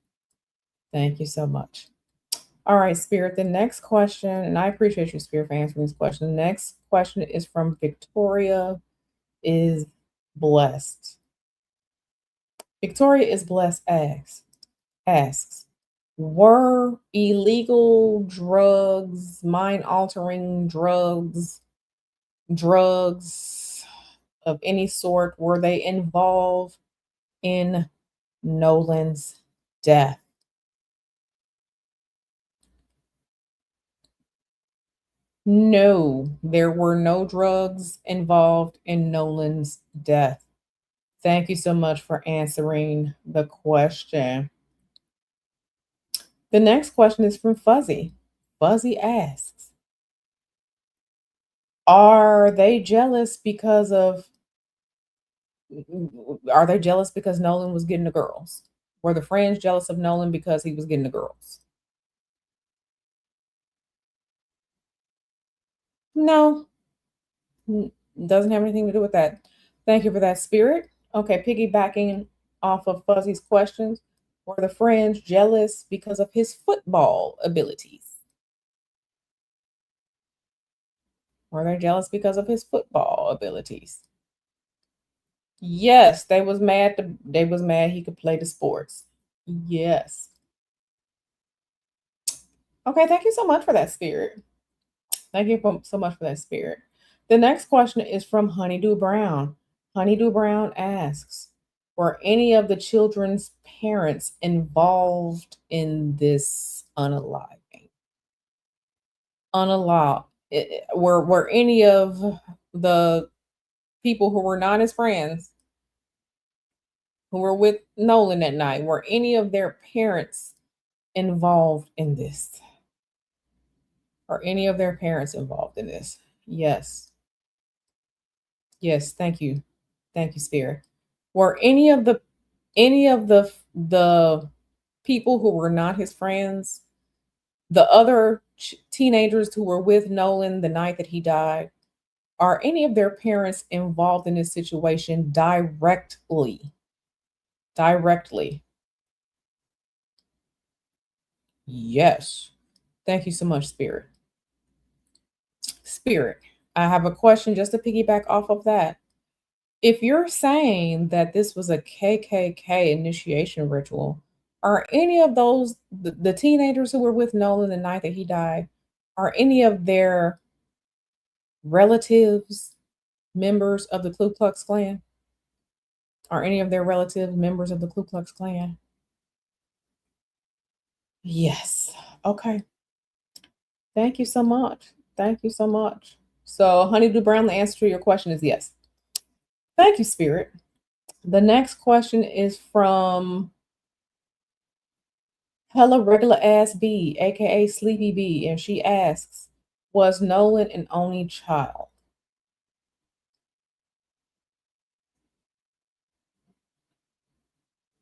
Thank you so much. All right, Spirit. The next question, and I appreciate you, Spirit, for answering this question. The next question is from Victoria is Blessed. Victoria is Blessed asks, were illegal drugs, mind altering drugs of any sort, were they involved in Nolan's death? No, there were no drugs involved in Nolan's death. Thank you so much for answering the question. The next question is from Fuzzy. Fuzzy asks, are they jealous because of are they jealous because Nolan was getting the girls? Were the friends jealous of Nolan because he was getting the girls? No, doesn't have anything to do with that. Thank you for that, Spirit. Okay, piggybacking off of Fuzzy's questions, were the friends jealous because of his football abilities? Were they jealous because of his football abilities? Yes, they was mad he could play the sports. Yes. Okay, thank you so much for that, spirit. Thank you so much for that, spirit. The next question is from Honeydew Brown. Honeydew Brown asks, were any of the children's parents involved in this unaliving? Were any of the people who were not his friends, who were with Nolan that night, were any of their parents involved in this? Are any of their parents involved in this? Yes. Yes, thank you. Thank you, Spirit. Were any of the people who were not his friends, the other teenagers who were with Nolan the night that he died, are any of their parents involved in this situation directly? Directly. Yes. Thank you so much, Spirit. Spirit, I have a question just to piggyback off of that. If you're saying that this was a KKK initiation ritual, are any of the teenagers who were with Nolan the night that he died, are any of their relatives members of the Ku Klux Klan? Are any of their relatives members of the Ku Klux Klan? Yes. Okay. Thank you so much. Thank you so much. So, Honeydew Brown, the answer to your question is yes. Thank you, Spirit. The next question is from Hella Regular Ass B, aka Sleepy B, and she asks, was Nolan an only child?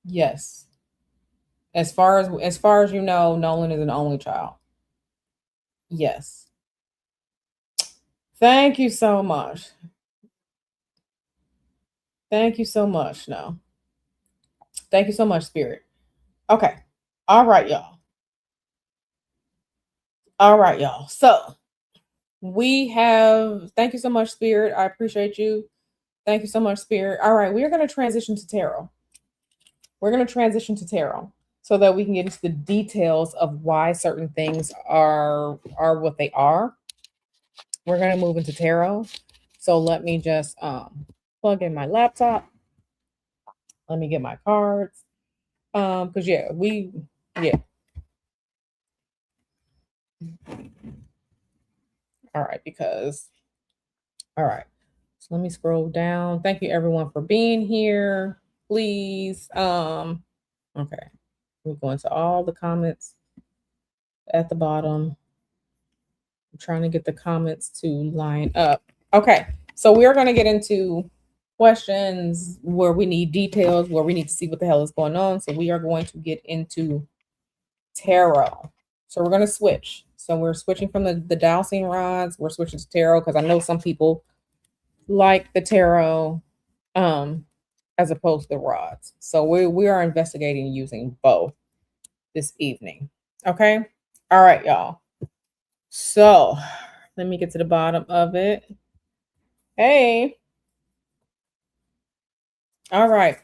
Yes. As far as you know, Nolan is an only child. Yes. Thank you so much. Thank you so much. No. Thank you so much, Spirit. Okay. All right, y'all. All right, y'all. So we have, thank you so much, Spirit. I appreciate you. Thank you so much, Spirit. All right, we are going to transition to tarot. We're going to transition to tarot so that we can get into the details of why certain things are what they are. We're going to move into tarot. So let me just plug in my laptop. Let me get my cards. Because yeah. All right, all right. So let me scroll down. Thank you everyone for being here. Please. Okay. We're going to all the comments at the bottom. I'm trying to get the comments to line up. Okay. So we are going to get into questions where we need details, where we need to see what the hell is going on. So we are going to get into tarot. So we're going to switch. So we're switching from the dowsing rods. We're switching to tarot because I know some people like the tarot as opposed to the rods. So we are investigating using both this evening. Okay. All right, y'all. So let me get to the bottom of it. Hey. All right.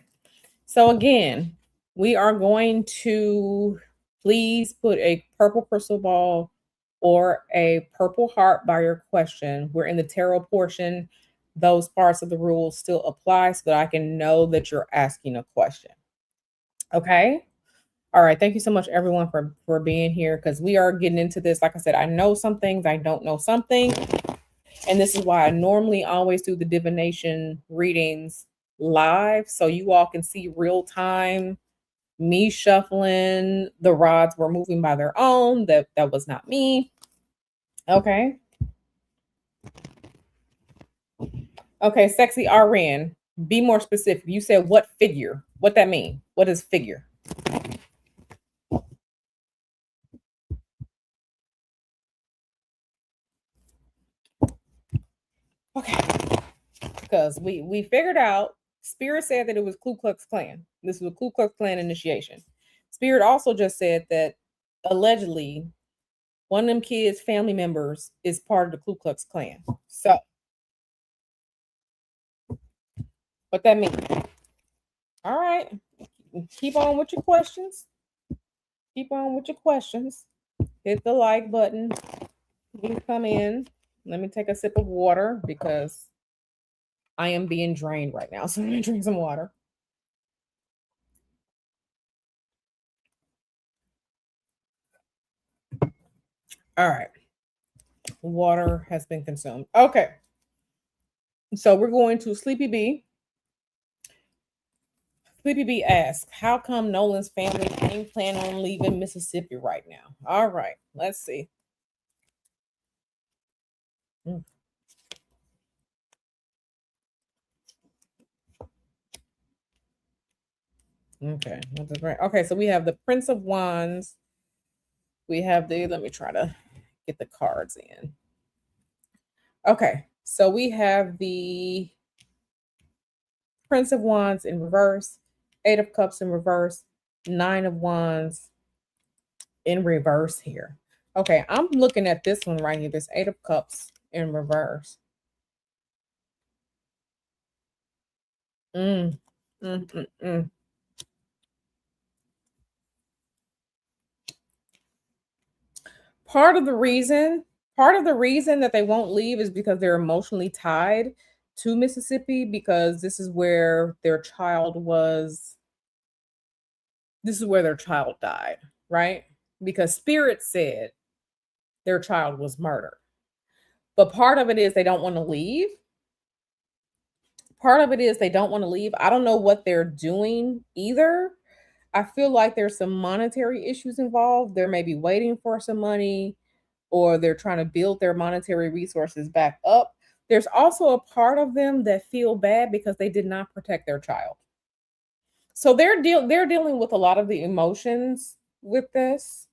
So again, we are going to please put a purple crystal ball or a purple heart by your question. We're in the tarot portion. Those parts of the rules still apply so that I can know that you're asking a question. Okay. All right. Thank you so much, everyone, for being here because we are getting into this. Like I said, I know some things, I don't know something. And this is why I normally always do the divination readings live so you all can see real time me shuffling. The rods were moving by their own. That was not me. Okay. Okay, sexy RN. Be more specific. You said what figure? What that mean? What is figure? Okay. Because we figured out Spirit said that it was Ku Klux Klan. This was a Ku Klux Klan initiation. Spirit also just said that allegedly One of them kids' family members is part of the Ku Klux Klan. So, what that means? All right, keep on with your questions. Keep on with your questions. Hit the like button. Please come in. Let me take a sip of water because I am being drained right now. So I'm gonna drink some water. All right. Water has been consumed. Okay. So we're going to Sleepy B. Sleepy B asks, how come Nolan's family ain't planning on leaving Mississippi right now? All right, let's see. Okay, okay, so we have the Prince of Wands. We have let me try to get the cards in. Okay, so we have the Prince of Wands in reverse, Eight of Cups in reverse, Nine of Wands in reverse here. Okay, I'm looking at this one right here, this Eight of Cups in reverse. Mm, mm, mm, mm. Part of the reason that they won't leave is because they're emotionally tied to Mississippi, because this is where their child died, right? Because spirit said their child was murdered. But part of it is they don't want to leave. I don't know what they're doing either. I feel like there's some monetary issues involved. They're maybe waiting for some money, or they're trying to build their monetary resources back up. There's also a part of them that feel bad because they did not protect their child. So they're dealing with a lot of the emotions with this.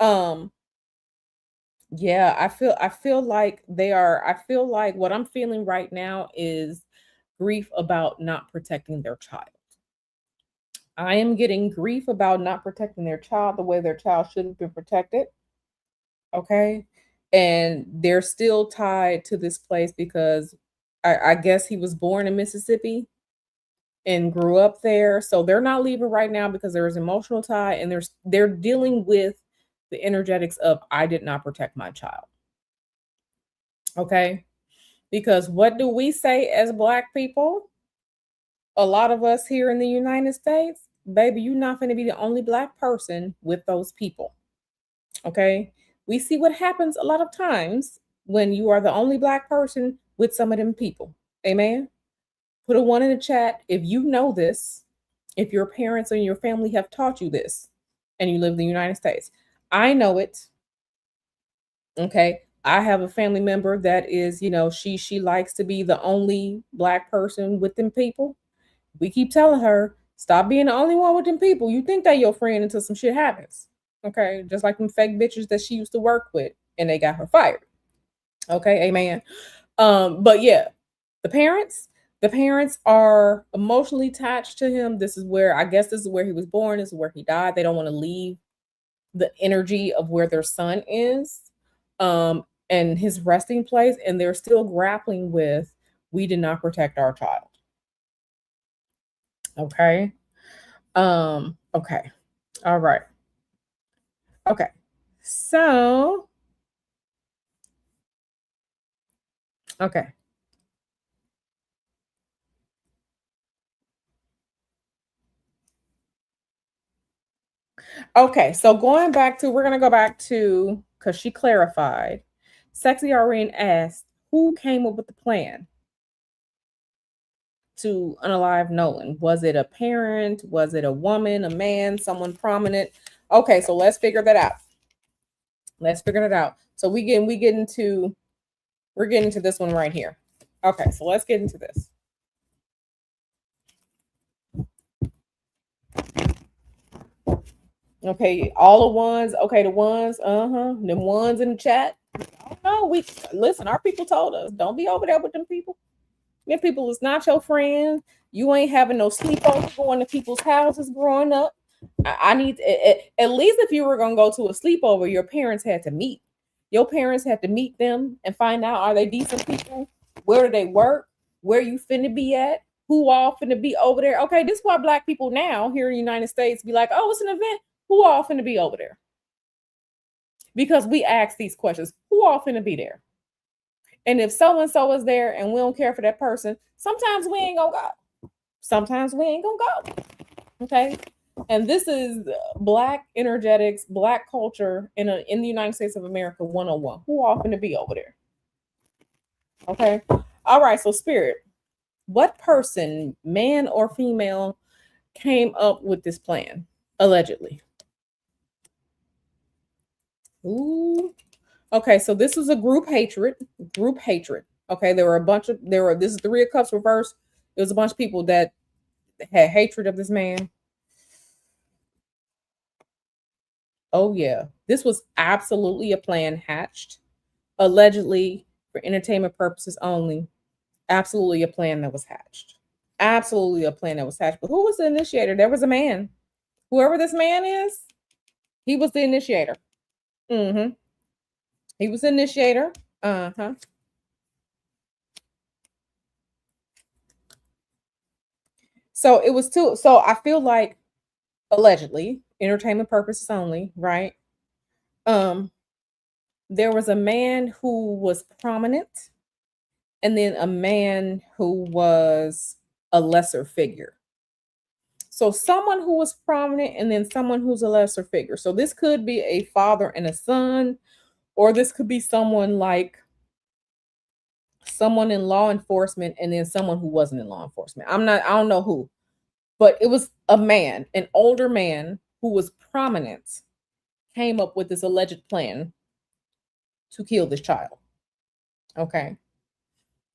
Yeah, I feel like what I'm feeling right now is grief about not protecting their child. I am getting grief about not protecting their child the way their child should have been protected. Okay. And they're still tied to this place because I guess he was born in Mississippi and grew up there. So they're not leaving right now because there's emotional tie, and they're dealing with the energetics of I did not protect my child. Okay. Because what do we say as Black people? A lot of us here in the United States, baby, you're not going to be the only Black person with those people. Okay. We see what happens a lot of times when you are the only Black person with some of them people. Amen. Put a one in the chat if you know this, if your parents and your family have taught you this, and you live in the United States. I know it. Okay. I have a family member that is, she likes to be the only Black person with them people. We keep telling her, stop being the only one with them people. You think that your friend until some shit happens. Okay. Just like them fake bitches that she used to work with and they got her fired. Okay. Amen. But yeah, the parents are emotionally attached to him. This is where he was born. This is where he died. They don't want to leave the energy of where their son is, and his resting place. And they're still grappling with, we did not protect our child. Okay. Okay. All right. Okay. So, okay. Okay. So we're going to go back to, because she clarified. Sexy Irene asked, who came up with the plan to unalive Nolan? Was it a parent? Was it a woman, a man, someone prominent? Okay. So let's figure that out. So we're getting into this one right here. Okay. So let's get into this. Okay, all the ones. Okay, the ones. Them ones in the chat. Oh, we listen. Our people told us, don't be over there with them people. Them people is not your friends. You ain't having no sleepover going to people's houses growing up. I need at least if you were gonna go to a sleepover, your parents had to meet. Your parents had to meet them and find out, are they decent people? Where do they work? Where you finna be at? Who all finna be over there? Okay, this is why Black people now here in the United States be like, oh, it's an event. Who all finna be over there? Because we ask these questions. Who all finna be there? And if so and so is there and we don't care for that person, sometimes we ain't gonna go. Sometimes we ain't gonna go. Okay. And this is Black energetics, Black culture in the United States of America 101. Who all finna be over there? Okay. All right. So, Spirit, what person, man or female, came up with this plan? Allegedly. Ooh. Okay. So, this was a group hatred. Group hatred. Okay. This is 3 of Cups reversed. It was a bunch of people that had hatred of this man. Oh, yeah. This was absolutely a plan hatched, allegedly for entertainment purposes only. Absolutely a plan that was hatched. Absolutely a plan that was hatched. But who was the initiator? There was a man. Whoever this man is, he was the initiator. Mm-hmm. He was the initiator. Uh-huh. So it was too. So I feel like allegedly, entertainment purposes only, right? Um, there was a man who was prominent, and then a man who was a lesser figure. So someone who was prominent and then someone who's a lesser figure. So this could be a father and a son, or this could be someone like someone in law enforcement and then someone who wasn't in law enforcement. I don't know who, but it was a man, an older man who was prominent, came up with this alleged plan to kill this child. Okay.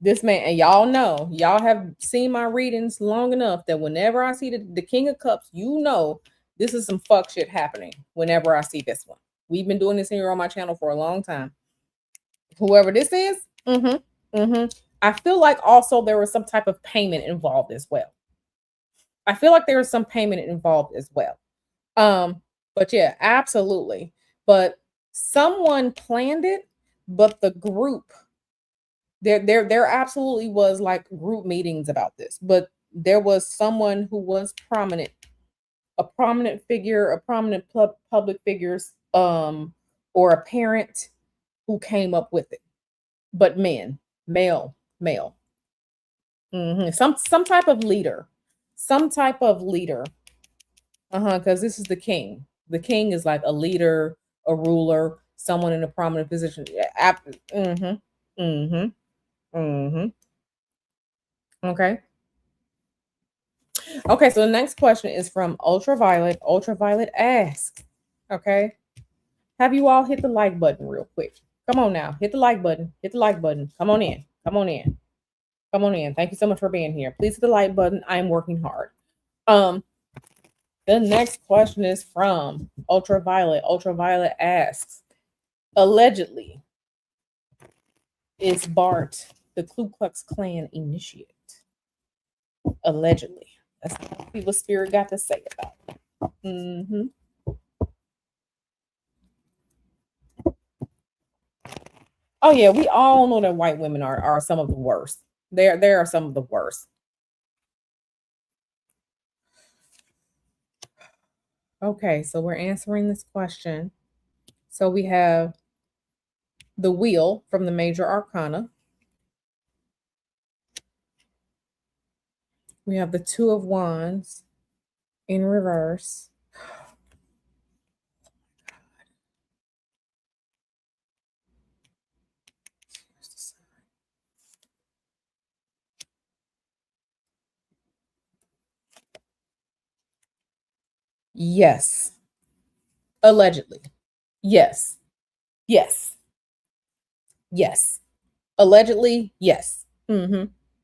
This man, and y'all know, y'all have seen my readings long enough that whenever I see the King of Cups, you know this is some fuck shit happening whenever I see this one. We've been doing this here on my channel for a long time. Whoever this is, I feel like also there was some type of payment involved as well. I feel like there was some payment involved as well. But yeah, absolutely. But someone planned it, but the group, there absolutely was like group meetings about this, but there was someone who was prominent, a prominent figure, a prominent public figures, or a parent who came up with it. But male. Some type of leader, some type of leader. Because this is the king. The king is like a leader, a ruler, someone in a prominent position. Okay. Okay, so the next question is from Ultraviolet. Ultraviolet asks, okay, have you all hit the like button real quick? Come on now, hit the like button. Hit the like button. Come on in. Come on in. Come on in. Thank you so much for being here. Please hit the like button. I am working hard. The next question is from Ultraviolet. Ultraviolet asks, allegedly, is Bart the Ku Klux Klan initiate? Allegedly. That's what Spirit got to say about it. Oh yeah, we all know that white women are some of the worst. They are some of the worst. Okay, so we're answering this question. So we have the wheel from the Major Arcana. We have the Two of Wands in reverse. Yes. Allegedly. Yes. Yes. Yes. Allegedly, yes.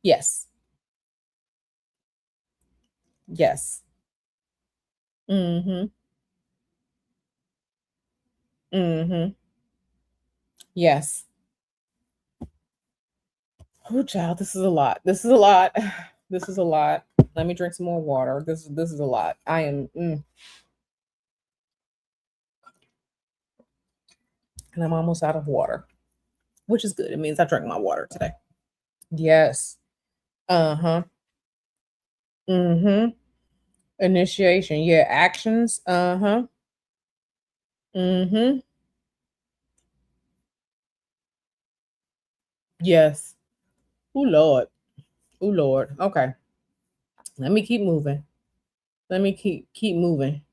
Yes. Yes. Mm-hmm. Yes. Oh, child, this is a lot. This is a lot. This is a lot. Let me drink some more water. This is a lot. And I'm almost out of water, which is good. It means I drank my water today. Yes. Uh-huh. Mm-hmm. Initiation. Yeah. Actions. Uh-huh. Mm-hmm. Yes. Oh Lord. Oh Lord. Okay. Let me keep moving. Let me keep moving.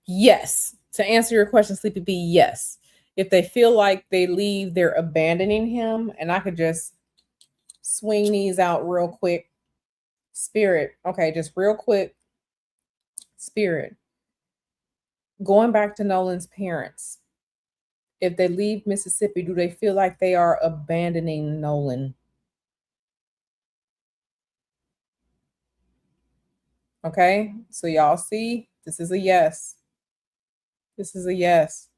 Yes. To answer your question, Sleepy B, yes. If they feel like they leave, they're abandoning him. And I could just swing these out real quick. Spirit. Okay, just real quick. Spirit. Going back to Nolan's parents. If they leave Mississippi, do they feel like they are abandoning Nolan? Okay, so y'all see, this is a yes. This is a yes.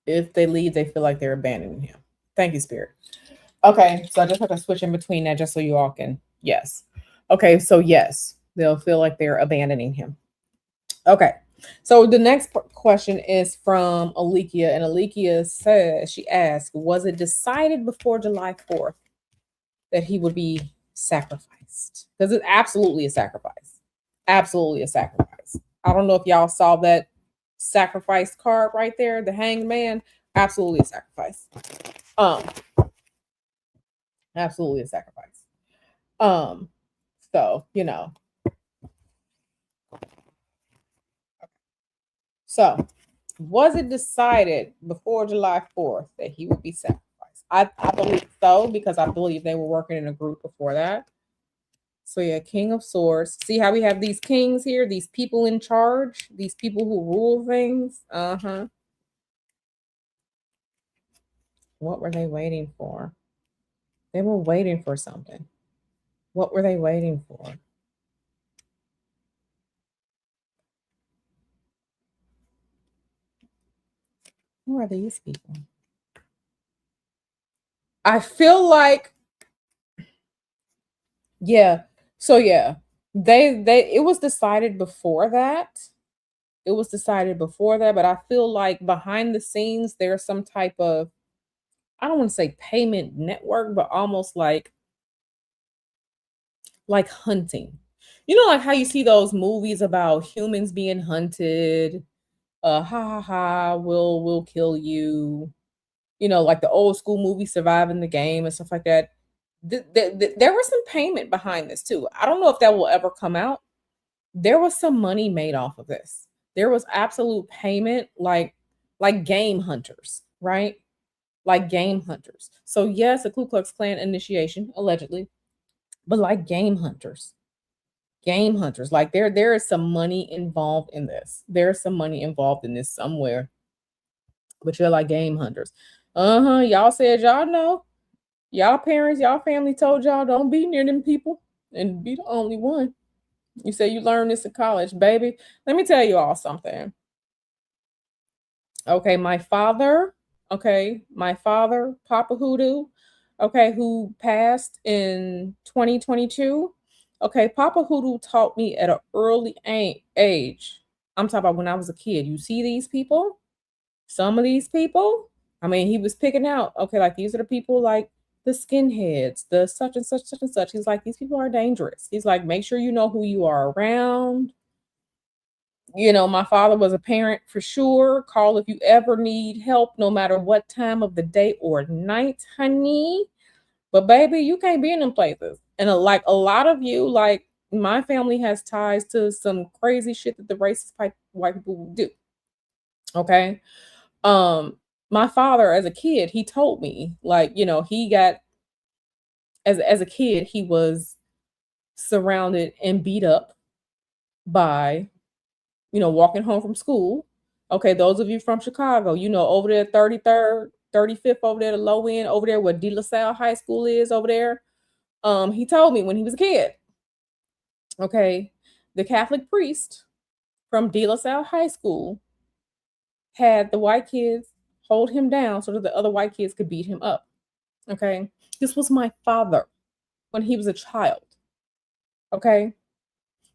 If they leave, they feel like they're abandoning him. Thank you, Spirit. Okay, so I just have to switch in between that just so you all can, yes. Okay, so yes, they'll feel like they're abandoning him. Okay, so the next question is from Aqleqtic, and Aqleqtic says, she asked, was it decided before July 4th that he would be sacrificed? Because it's absolutely a sacrifice. Absolutely a sacrifice. I don't know if y'all saw that sacrifice card right there, the hanged man. Absolutely a sacrifice. Um, absolutely a sacrifice. Um, so you know. So was it decided before July 4th that he would be sacrificed? I believe so, because I believe they were working in a group before that. So yeah, King of Swords. See how we have these kings here, these people in charge, these people who rule things. Uh-huh. What were they waiting for? They were waiting for something. What were they waiting for? Who are these people? I feel like, yeah. So yeah, they it was decided before that. It was decided before that, but I feel like behind the scenes there's some type of, I don't want to say payment network, but almost like hunting. You know, like how you see those movies about humans being hunted, ha ha ha, we'll kill you. You know, like the old school movie Surviving the Game and stuff like that. There was some payment behind this too. I don't know if that will ever come out. There was some money made off of this. There was absolute payment, like game hunters, right? Like game hunters. So yes, a Ku Klux Klan initiation, allegedly, but like game hunters. Game hunters. Like there is some money involved in this. There's some money involved in this somewhere. But you're like game hunters. Uh-huh. Y'all said y'all know. Y'all parents, y'all family told y'all don't be near them people and be the only one. You say you learned this in college, baby. Let me tell you all something. Okay, my father, Papa Hoodoo, okay, who passed in 2022. Okay, Papa Hoodoo taught me at an early age. I'm talking about when I was a kid. You see these people? Some of these people, I mean, he was picking out, okay, like these are the people like the skinheads, the such and such, such and such. He's like, these people are dangerous. He's like, make sure you know who you are around. You know, my father was a parent for sure. Call if you ever need help, no matter what time of the day or night, honey. But baby, you can't be in them places. And like a lot of you, like my family has ties to some crazy shit that the racist white people do. Okay. Um, my father as a kid, he told me, like, you know, he got, as a kid, he was surrounded and beat up by, you know, walking home from school. Okay, those of you from Chicago, you know, over there, 33rd, 35th, over there, the low end, over there where De La Salle High School is over there. He told me when he was a kid, okay, the Catholic priest from De La Salle High School had the white kids hold him down so that the other white kids could beat him up. Okay, this was my father when he was a child. Okay.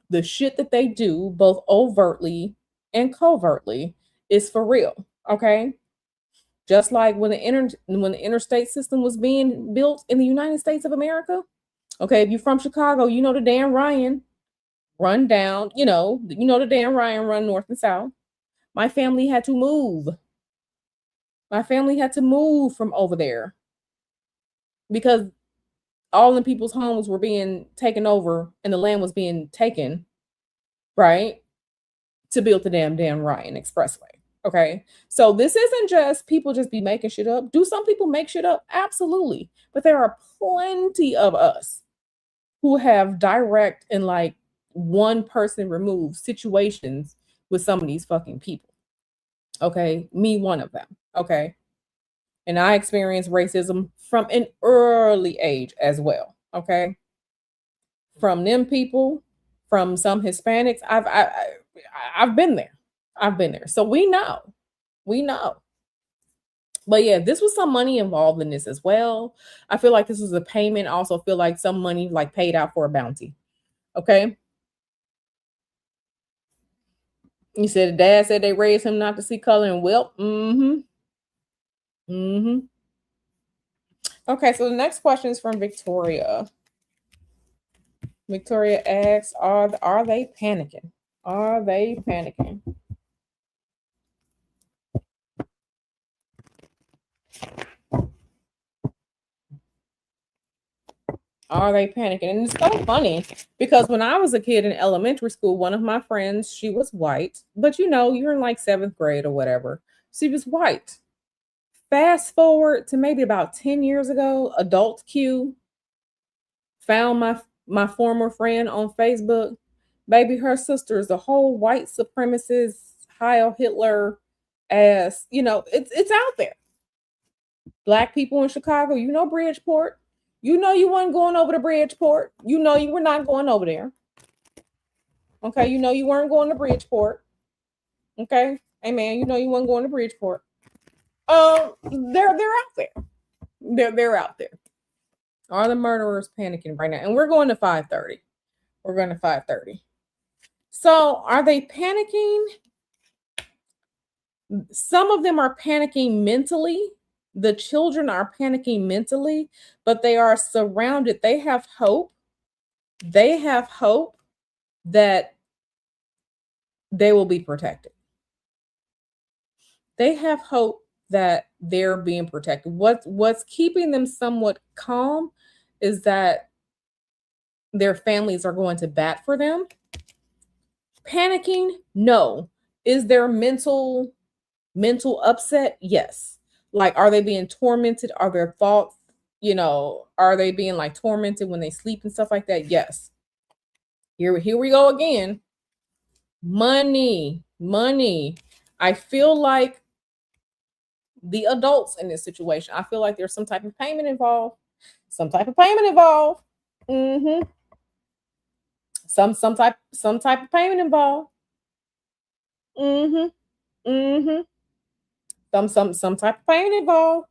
The shit that they do, both overtly and covertly, is for real. Okay. Just like when the interstate system was being built in the United States of America. Okay, if you're from Chicago, you know the Dan Ryan run down, the Dan Ryan run north and south. My family had to move. My family had to move from over there because all the people's homes were being taken over and the land was being taken, right? To build the damn Dan Ryan Expressway. Okay. So this isn't just people just be making shit up. Do some people make shit up? Absolutely. But there are plenty of us who have direct and like one person removed situations with some of these fucking people. Okay. Me, one of them. Okay. And I experienced racism from an early age as well. Okay. From them people, from some Hispanics. I've been there. I've been there. So we know. We know. But yeah, this was some money involved in this as well. I feel like this was a payment. I also feel like some money like paid out for a bounty. Okay. You said dad said they raised him not to see color and well. Mm-hmm. Mm-hmm. Okay, so the next question is from Victoria. Victoria asks, are they panicking? Are they panicking? Are they panicking? And it's so funny because when I was a kid in elementary school, one of my friends, she was white, but you're in like seventh grade or whatever. She was white. Fast forward to maybe about 10 years ago, Adult Q found my former friend on Facebook. Baby, her sister is a whole white supremacist, Heil Hitler ass. It's out there. Black people in Chicago, Bridgeport. You weren't going over to Bridgeport. You were not going over there. Okay, you weren't going to Bridgeport. Okay, hey man, you weren't going to Bridgeport. They're out there. They're out there. Are the murderers panicking right now? And we're going to 5:30. We're going to 5:30. So are they panicking? Some of them are panicking mentally. The children are panicking mentally, but they are surrounded. They have hope. They have hope that they will be protected. They have hope that they're being protected. What's keeping them somewhat calm is that their families are going to bat for them. Panicking? No. Is there mental upset? Yes. Like, are they being tormented? Are their thoughts, are they being like tormented when they sleep and stuff like that? Yes. Here we go again. Money. I feel like the adults in this situation, I feel like there's some type of payment involved. Mm-hmm. Some type of payment involved. Mm-hmm. Mm-hmm. Some type of payment involved.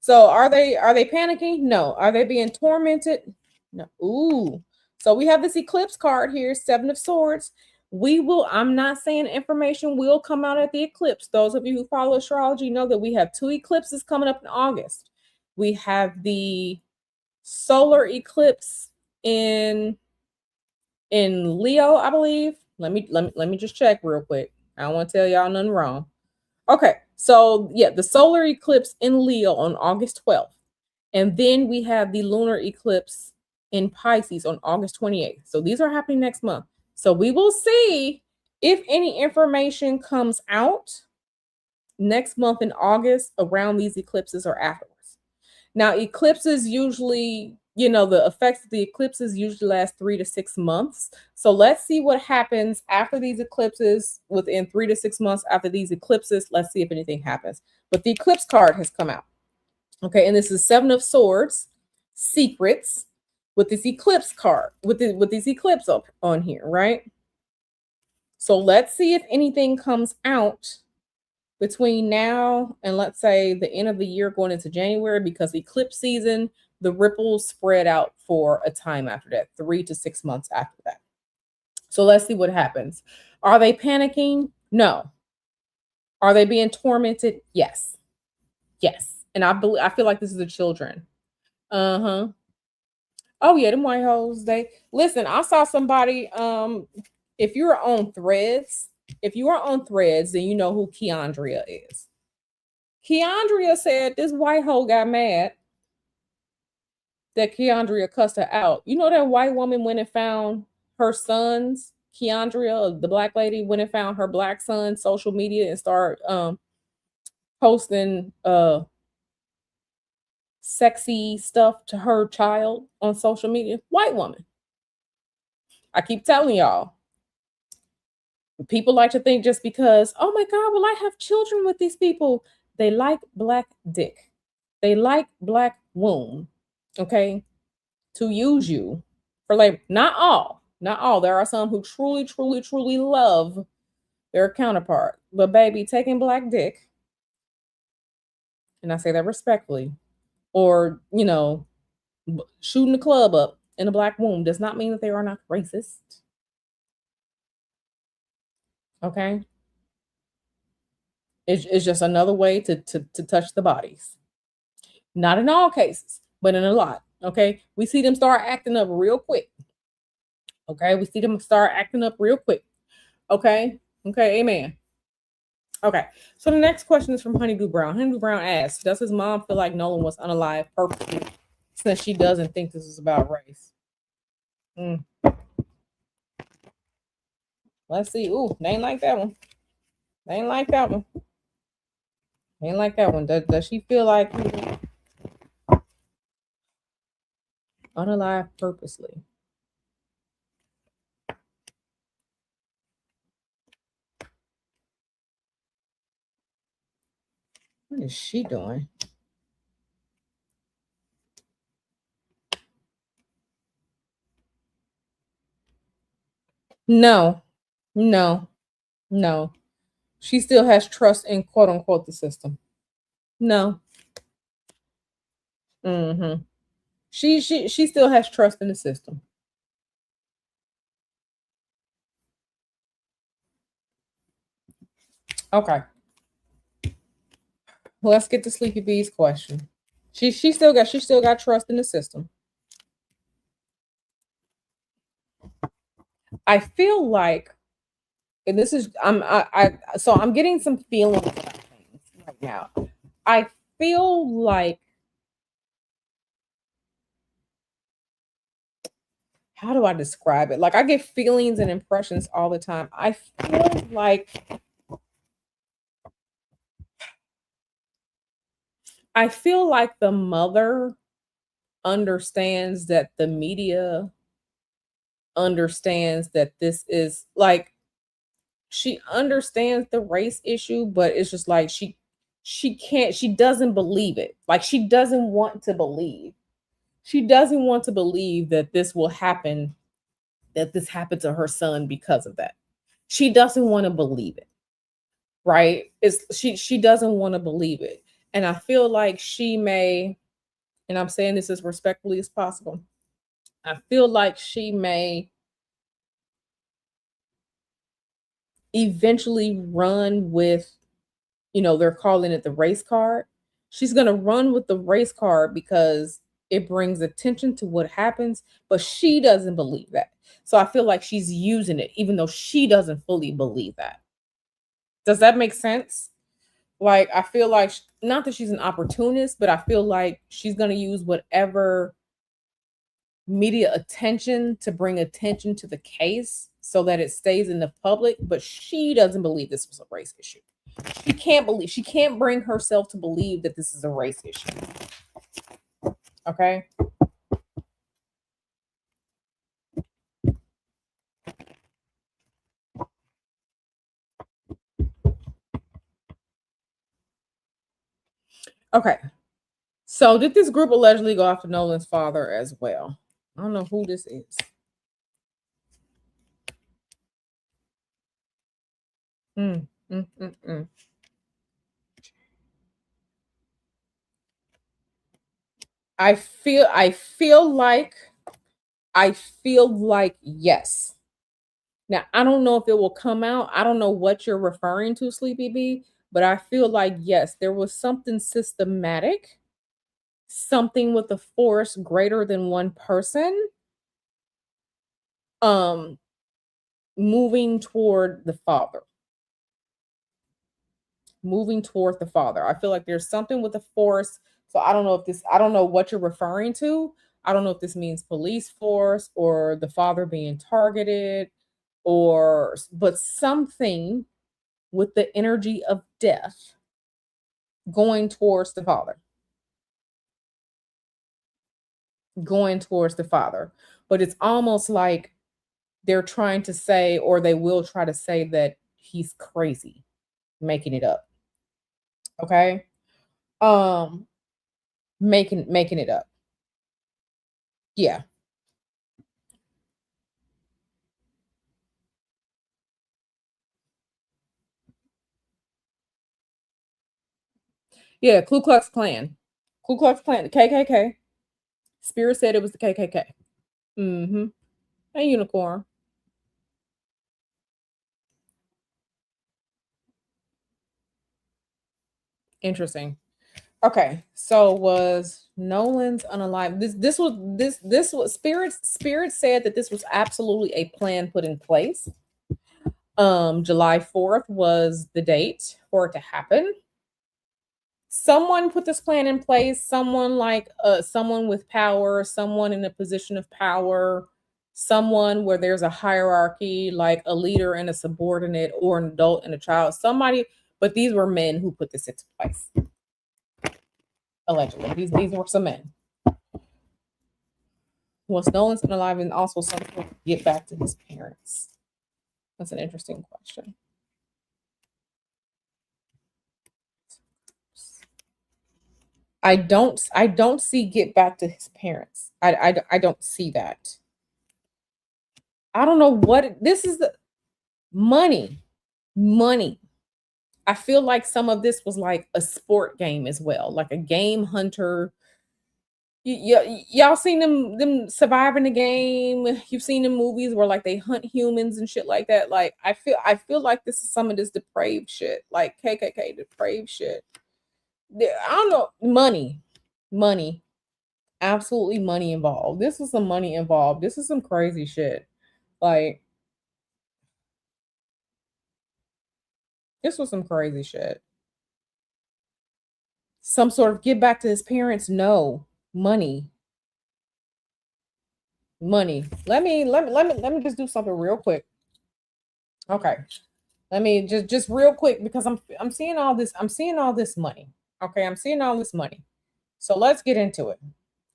So are they panicking? No. Are they being tormented? No. Ooh. So we have this eclipse card here, 7 of Swords. I'm not saying information will come out at the eclipse. Those of you who follow astrology know that we have 2 eclipses coming up in August. We have the solar eclipse in Leo, I believe. Let me just check real quick. I don't want to tell y'all nothing wrong. Okay, so yeah, the solar eclipse in Leo on August 12th. And then we have the lunar eclipse in Pisces on August 28th. So these are happening next month. So we will see if any information comes out next month in August around these eclipses or afterwards. Now, eclipses usually, the effects of the eclipses usually last 3 to 6 months. So let's see what happens after these eclipses, within 3 to 6 months after these eclipses. Let's see if anything happens. But the eclipse card has come out. Okay, and this is 7 of Swords, secrets, with this eclipse card, with these eclipse up on here, right? So let's see if anything comes out between now and let's say the end of the year going into January, because eclipse season the ripples spread out for a time after that, 3 to 6 months after that. So let's see what happens. Are they panicking? No. Are they being tormented? Yes. Yes. And I feel like this is the children. Uh-huh. Oh yeah, them white hoes. They listen, I saw somebody, if you're on threads, if you are on threads, then you know who Keandria is. Keandria said this white hoe got mad that Keandria cussed her out. You know that white woman went and found her sons, Keandria, the black lady, went and found her black son social media and started posting sexy stuff to her child on social media. White woman. I keep telling y'all. People like to think just because, oh my God, will I have children with these people? They like black dick. They like black womb. Okay. To use you for labor. Not all. Not all. There are some who truly, truly, truly love their counterpart. But baby, taking black dick, and I say that respectfully, or shooting the club up in a black womb does not mean that they are not racist. Okay. It's just another way to touch the bodies. Not in all cases, but in a lot. Okay. We see them start acting up real quick. Okay. We see them start acting up real quick. Okay. Okay. Amen. Okay. So the next question is from Honeydew Brown. Honeydew Brown asks, does his mom feel like Nolan was unalive purposely since she doesn't think this is about race? Let's see. Ooh, they ain't like that one. They ain't like that one. They ain't like that one. Does she feel like unalive purposely? What is she doing? No, no, no. She still has trust in quote unquote the system. No. Mm-hmm. She still has trust in the system. Okay. Let's get to Sleepy B's question. She still got trust in the system. I feel like, and this is so I'm getting some feelings about things right now. I feel like, how do I describe it? Like I get feelings and impressions all the time. I feel like the mother understands that the media understands that this is like, she understands the race issue, but it's just like she doesn't believe it. Like she doesn't want to believe. She doesn't want to believe that this will happen, that this happened to her son because of that. She doesn't want to believe it. Right? It's she doesn't want to believe it. And I feel like she may, and I'm saying this as respectfully as possible, I feel like she may eventually run with, they're calling it the race card. She's going to run with the race card because it brings attention to what happens, but she doesn't believe that. So I feel like she's using it, even though she doesn't fully believe that. Does that make sense? Like, I feel like, not that she's an opportunist, but I feel like she's going to use whatever media attention to bring attention to the case so that it stays in the public, but she doesn't believe this was a race issue. She can't bring herself to believe that this is a race issue. Okay? Okay. So did this group allegedly go after Nolan's father as well? I don't know who this is. Mm, mm, mm, mm. I feel like yes. Now, I don't know if it will come out. I don't know what you're referring to, Sleepy B, but I feel like yes, there was something systematic, something with a force greater than one person um moving toward the father. Moving toward the father. I feel like there's something with the force. So I don't know what you're referring to. I don't know if this means police force or the father being targeted or but something with the energy of death going towards the father, going towards the father. But it's almost like they're trying to say, or they will try to say that he's crazy, making it up. Okay. Um, making it up. Yeah. Yeah, Ku Klux Klan. Ku Klux Klan, the KKK. Spirit said it was the KKK. Mm-hmm. A unicorn. Interesting. Okay, so was Nolan's unalive? This was Spirit said that this was absolutely a plan put in place. July 4th was the date for it to happen. Someone put this plan in place, someone like someone with power, someone in a position of power, someone where there's a hierarchy, like a leader and a subordinate or an adult and a child, somebody, but these were men who put this into place. Allegedly. These were some men. Was Nolan's alive and also something to get back to his parents? That's an interesting question. I don't see get back to his parents. I don't see that. I don't know what this is the money. Money. I feel like some of this was like a sport game as well, like a game hunter. Y'all seen them surviving the game. You've seen the movies where like they hunt humans and shit like that. Like I feel like this is some of this depraved shit, like KKK depraved shit. I don't know, money, absolutely money involved. This is some money involved. This is some crazy shit. Like this was some crazy shit. Some sort of give back to his parents. No money, money. Let me just do something real quick. Okay. Let me just real quick because I'm seeing all this. I'm seeing all this money. Okay, I'm seeing all this money. So let's get into it.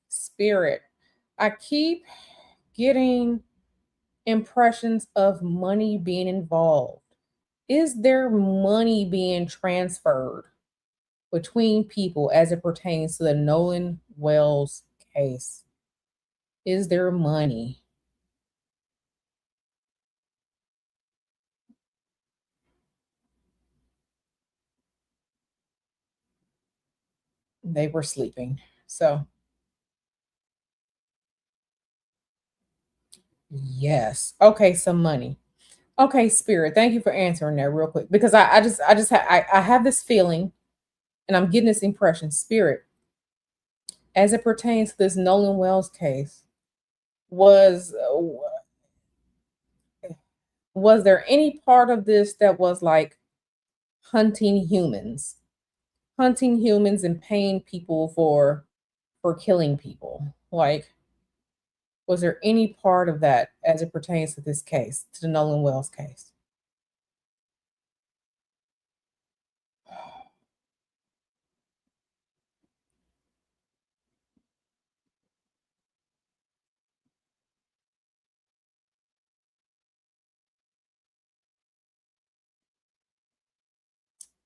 Spirit. I keep getting impressions of money being involved. Is there money being transferred between people as it pertains to the Nolan Wells case? Is there money? They were sleeping. So, yes. Okay, some money. Okay, Spirit. Thank you for answering that real quick because I have this feeling and I'm getting this impression, Spirit, as it pertains to this Nolan Wells case. Was was there any part of this that was like hunting humans, hunting humans and paying people for killing people? Like, was there any part of that as it pertains to this case, to the Nolan Wells case?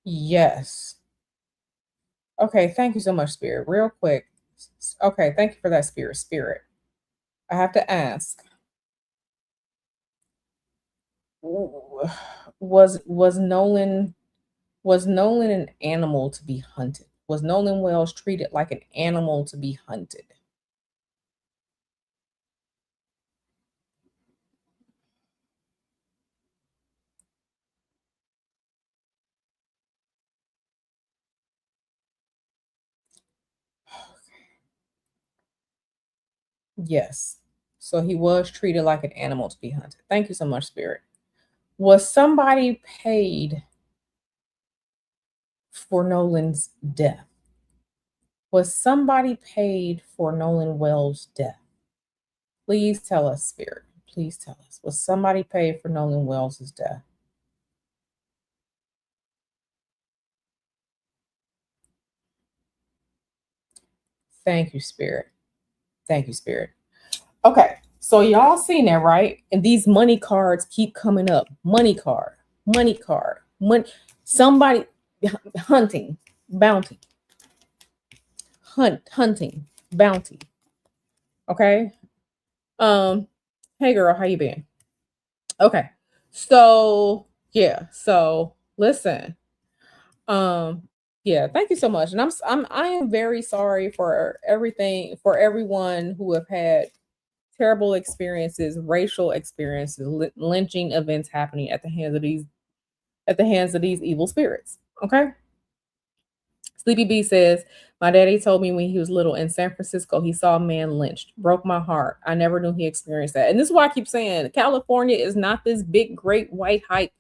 Yes. Okay, thank you so much, Spirit. Real quick. Okay, thank you for that, Spirit. Spirit. I have to ask. Was Nolan an animal to be hunted? Was Nolan Wells treated like an animal to be hunted? Yes. So he was treated like an animal to be hunted. Thank you so much, Spirit. Was somebody paid for Nolan's death? Was somebody paid for Nolan Wells' death? Please tell us, Spirit. Please tell us. Was somebody paid for Nolan Wells' death? Thank you, Spirit. Thank you, Spirit. Okay, so y'all seen that, right? And these money cards keep coming up. Money card, money card, money. Somebody hunting, bounty, hunting, bounty. Okay. Hey girl, how you been? Okay. So yeah. So listen. Um, yeah. Thank you so much. And I am very sorry for everything for everyone who have had terrible experiences, racial experiences, lynching events happening at the hands of these evil spirits. Okay. Sleepy B says, my daddy told me when he was little in San Francisco, he saw a man lynched. Broke my heart. I never knew he experienced that. And this is why I keep saying California is not this big, great white hype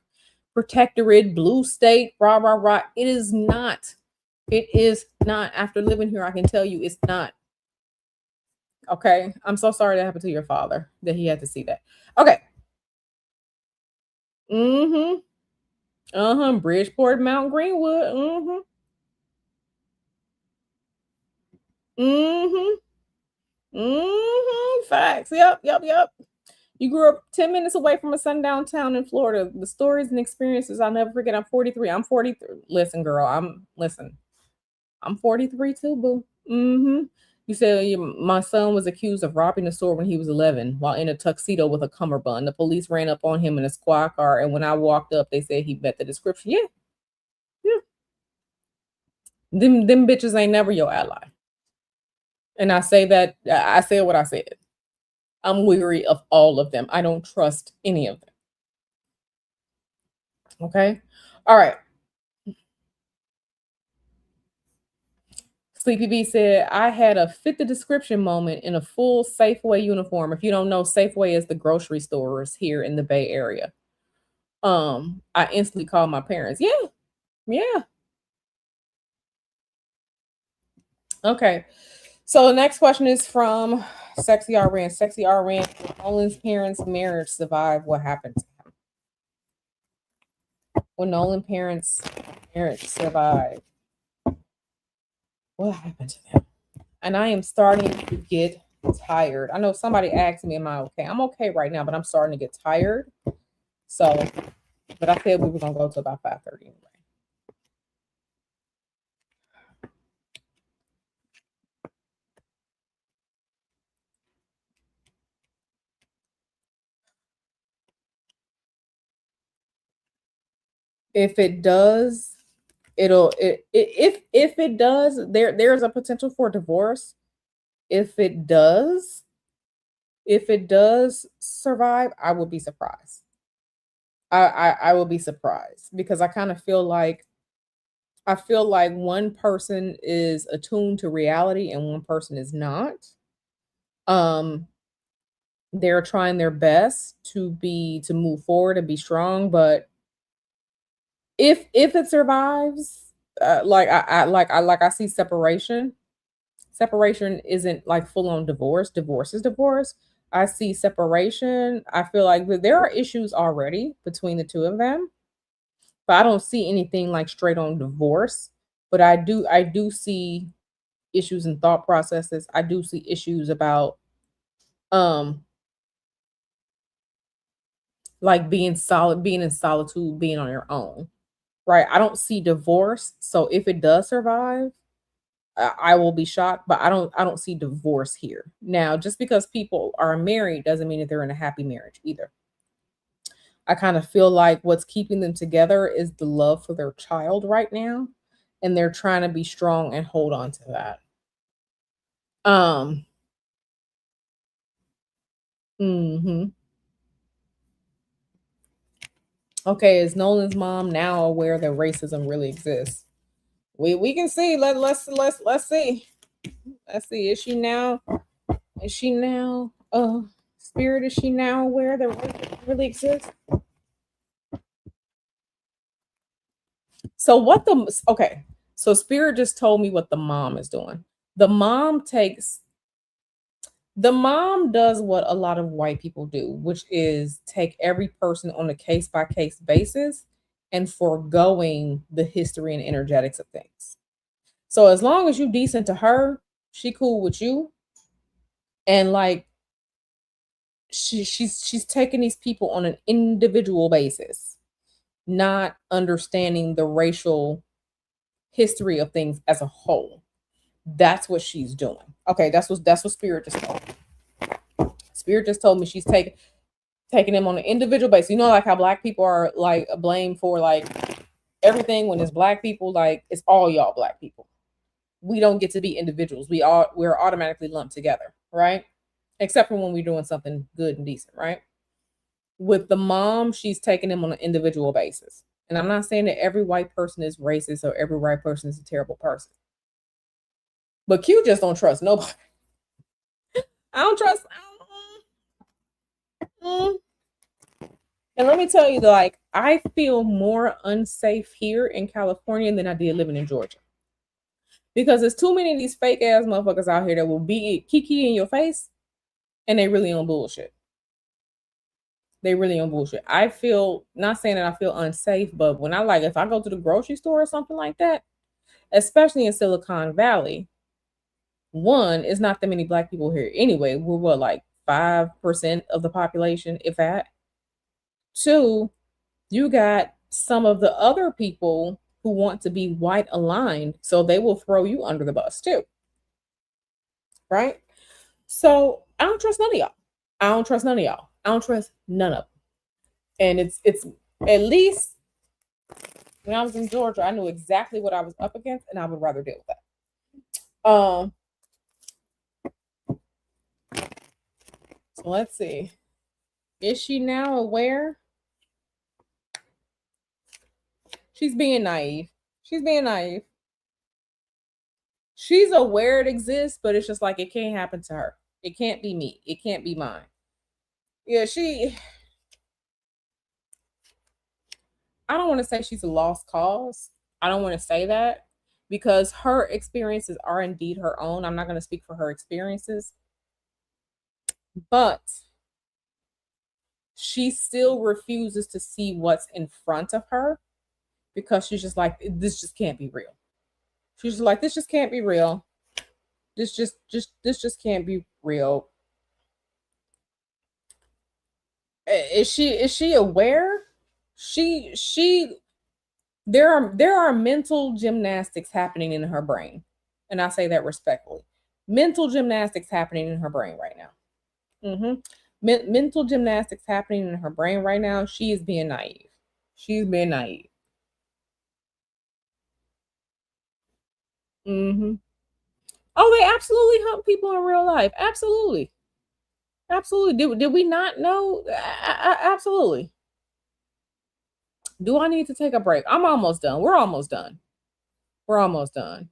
protectorate, blue state, rah, rah, rah. It is not. It is not. After living here, I can tell you it's not. Okay. I'm so sorry that happened to your father, that he had to see that. Okay. Mm-hmm. Uh-huh. Bridgeport, Mount Greenwood. Mm-hmm. Mm-hmm. Mm-hmm. Facts. Yep, yep, yep. You grew up 10 minutes away from a sundown town in Florida. The stories and experiences I'll never forget. I'm 43. I'm 43. Listen, girl, I'm 43 too, boo. Mm-hmm. You said my son was accused of robbing a store when he was 11 while in a tuxedo with a cummerbund. The police ran up on him in a squad car, and when I walked up, they said he met the description. Yeah, yeah. Them bitches ain't never your ally. And I say that I said what I said. I'm weary of all of them. I don't trust any of them. Okay. All right. Sleepy B said, I had a fit the description moment in a full Safeway uniform. If you don't know, Safeway is the grocery stores here in the Bay Area. I instantly called my parents. Yeah, yeah. Okay. So the next question is from Sexy RN. Sexy RN, Nolan's parents' marriage survived. What happened to him? When Nolan's parents' marriage survived, what happened to them? And I am starting to get tired. I know somebody asked me, am I okay? I'm okay right now, but I'm starting to get tired. So, but I said we were gonna go to about 5:30 anyway. If it does, if it does, there's a potential for divorce. If it does, if it does survive, I will be surprised. I will be surprised because I feel like one person is attuned to reality and one person is not. Um, they're trying their best to move forward and be strong, but if it survives, I see separation. Separation isn't like full on divorce. Divorce is divorce. I see separation. I feel like there are issues already between the two of them, but I don't see anything like straight on divorce. But I do see issues in thought processes. I do see issues about um like being in solitude, being on your own. Right? I don't see divorce. So if it does survive, I will be shocked, but I don't see divorce here. Now, just because people are married doesn't mean that they're in a happy marriage either. I kind of feel like what's keeping them together is the love for their child right now. and they're trying to be strong and hold on to that. Mhm. Okay, is Nolan's mom now aware that racism really exists? We can see. Let's see. Let's see. Is she now? Is she now? Spirit. Is she now aware that racism really exists? So what the? Okay. So Spirit just told me what the mom is doing. The mom takes. The mom does what a lot of white people do, which is take every person on a case by case basis and foregoing the history and energetics of things. So as long as you decent to her, she cool with you. And like she's taking these people on an individual basis, not understanding the racial history of things as a whole. That's what she's doing. Okay, that's what Spirit just told me. Spirit just told me she's taking them on an individual basis. You know, like how black people are like blamed for like everything when it's black people, like it's all y'all black people. We don't get to be individuals. We're automatically lumped together, right? Except for when we're doing something good and decent, right? With the mom, she's taking them on an individual basis. And I'm not saying that every white person is racist or every white person is a terrible person. But Q just don't trust nobody. I don't trust. And let me tell you, like, I feel more unsafe here in California than I did living in Georgia. Because there's too many of these fake ass motherfuckers out here that will be kiki in your face and they really on bullshit. They really on bullshit. I feel, not saying that I feel unsafe, but when if I go to the grocery store or something like that, especially in Silicon Valley, one, it's not that many black people here anyway. We're what, like 5% of the population, if that. Two, you got some of the other people who want to be white aligned, so they will throw you under the bus too. Right? So I don't trust none of y'all. I don't trust none of y'all. I don't trust none of them. And it's at least when I was in Georgia, I knew exactly what I was up against, and I would rather deal with that. So let's see. Is she now aware? She's being naive. She's being naive. She's aware it exists, but it's just like it can't happen to her. It can't be me. It can't be mine. Yeah, I don't want to say she's a lost cause. I don't want to say that because her experiences are indeed her own. I'm not going to speak for her experiences, but she still refuses to see what's in front of her because she's just like, this just can't be real. She's just like, this just can't be real. This just can't be real. Is she aware? She there are mental gymnastics happening in her brain. And I say that respectfully. Mental gymnastics happening in her brain right now. Mental gymnastics happening in her brain right now. She is being naive. She's being naive. Oh, they absolutely hump people in real life. Absolutely. Absolutely. Did we not know? Absolutely. Do I need to take a break? I'm almost done. We're almost done. We're almost done.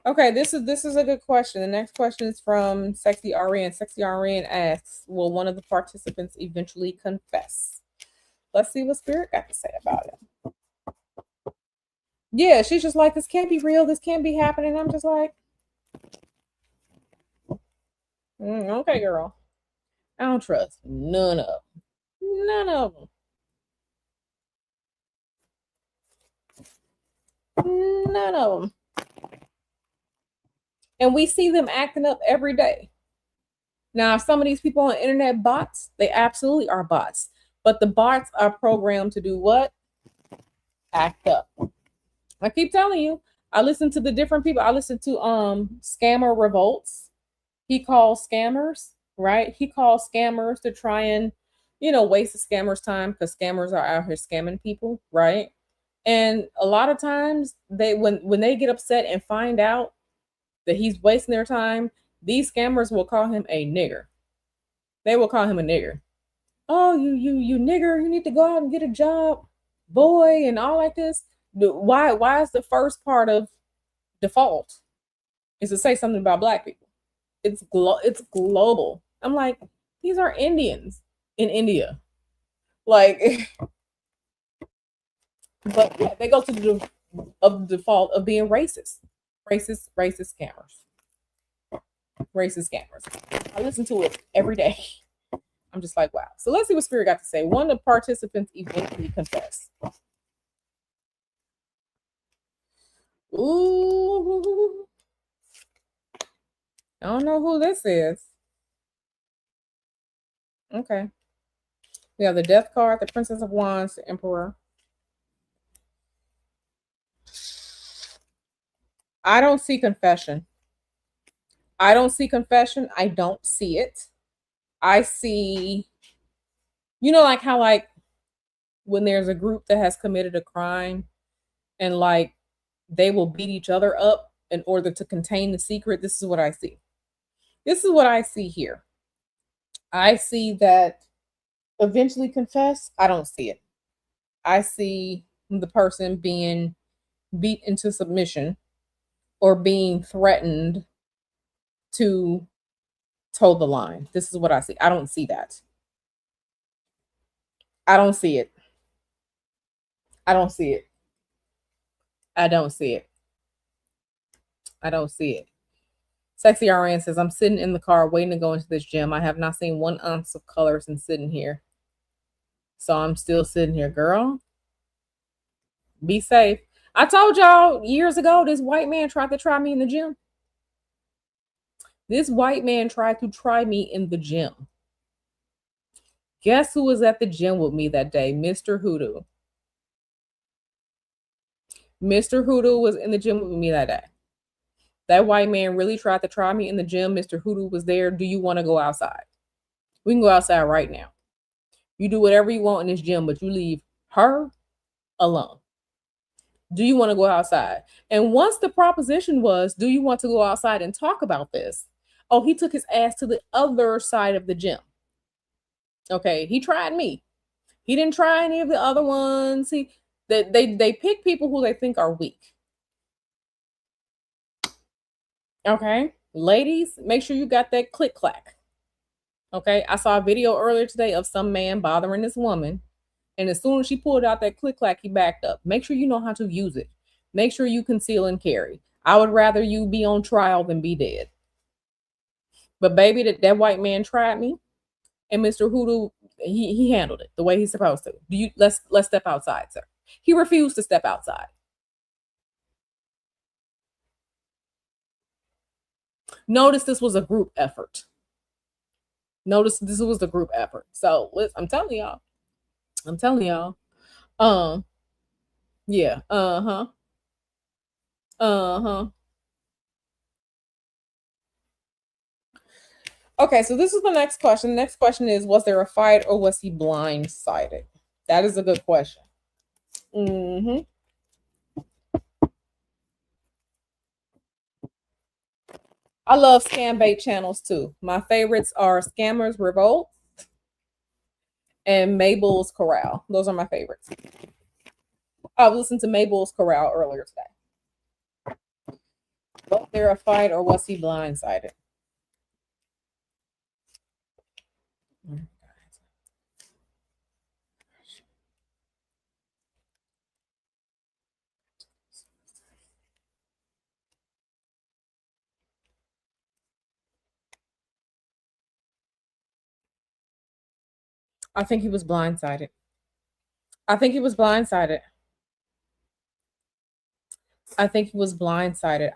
Okay, this is a good question. The next question is from Sexy RN. Sexy RN asks, will one of the participants eventually confess? Let's see what Spirit got to say about it. Yeah, she's just like, this can't be real. This can't be happening. I'm just like, okay, girl. I don't trust none of them. None of them. None of them. And we see them acting up every day. Now, some of these people on the internet bots, they absolutely are bots. But the bots are programmed to do what? Act up. I keep telling you, I listen to the different people. I listen to Scammer Revolts. He calls scammers, right? He calls scammers to try and, waste the scammers' time because scammers are out here scamming people, right? And a lot of times when they get upset and find out that he's wasting their time, these scammers will call him a nigger. They will call him a nigger. Oh, you nigger, you need to go out and get a job, boy, and all like this. Why is the first part of default is to say something about black people? It's global. I'm like, these are Indians in India. Like, but yeah, they go to the default of being racist. Racist scammers. Racist scammers. I listen to it every day. I'm just like, wow. So let's see what Spirit got to say. One of the participants eventually confessed. Ooh. I don't know who this is. Okay. We have the Death card, the Princess of Wands, the Emperor. I don't see confession. I don't see confession. I don't see it. I see, like how, like, when there's a group that has committed a crime and, like, they will beat each other up in order to contain the secret. This is what I see. This is what I see here. I see that eventually confess. I don't see it. I see the person being beat into submission or being threatened to toe the line. This is what I see. I don't see that. I don't see it. I don't see it. I don't see it. I don't see it. Sexy RN says, I'm sitting in the car waiting to go into this gym. I have not seen 1 ounce of color since sitting here. So I'm still sitting here, girl. Be safe. I told y'all years ago, this white man tried to try me in the gym. This white man tried to try me in the gym. Guess who was at the gym with me that day? Mr. Hoodoo. Mr. Hoodoo was in the gym with me that day. That white man really tried to try me in the gym. Mr. Hoodoo was there. Do you want to go outside? We can go outside right now. You do whatever you want in this gym, but you leave her alone. Do you want to go outside? And once the proposition was, do you want to go outside and talk about this? Oh, he took his ass to the other side of the gym. Okay, he tried me. He didn't try any of the other ones. They pick people who they think are weak. Okay, ladies, make sure you got that click clack. Okay, I saw a video earlier today of some man bothering this woman, and as soon as she pulled out that click clack, he backed up. Make sure you know how to use it. Make sure you conceal and carry. I would rather you be on trial than be dead. But baby, that white man tried me, and Mr. Hoodoo, he handled it the way he's supposed to. Let's step outside, sir. He refused to step outside. Notice this was a group effort. Notice this was a group effort. So I'm telling y'all. Yeah. Okay, so this is the next question. The next question is, was there a fight or was he blindsided? That is a good question. I love scam bait channels too. My favorites are Scammers Revolt and Mabel's Corral. Those are my favorites. I listened to Mabel's Corral earlier today. Was there a fight or was he blindsided? I think he was blindsided. I think he was blindsided.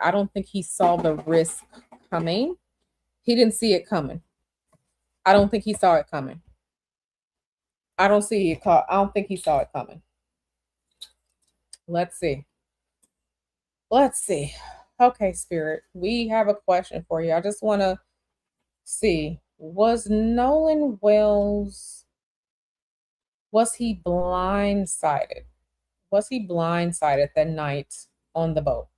I don't think he saw the risk coming. He didn't see it coming. I don't think he saw it coming. I don't think he saw it coming. Let's see. Okay, Spirit, we have a question for you. I just want to see. Was Nolan Wells, was he blindsided? Was he blindsided that night on the boat?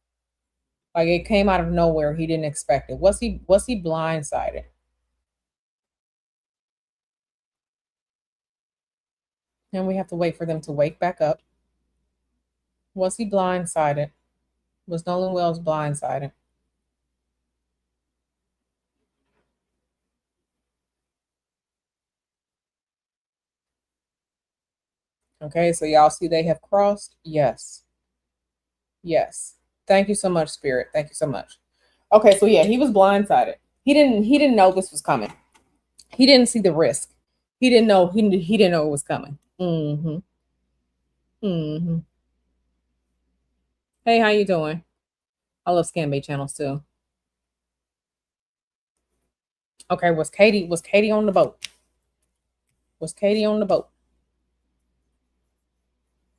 Like it came out of nowhere. He didn't expect it. Was he blindsided? And we have to wait for them to wake back up. Was he blindsided? Was Nolan Wells blindsided? Okay, so y'all see they have crossed? Yes. Yes. Thank you so much, Spirit. Thank you so much. Okay, so yeah, he was blindsided. He didn't know this was coming. He didn't see the risk. He didn't know it was coming. Mm-hmm. Mm-hmm. Hey, how you doing? I love Scanbait channels too. Okay, was Katie on the boat? Was Katie on the boat?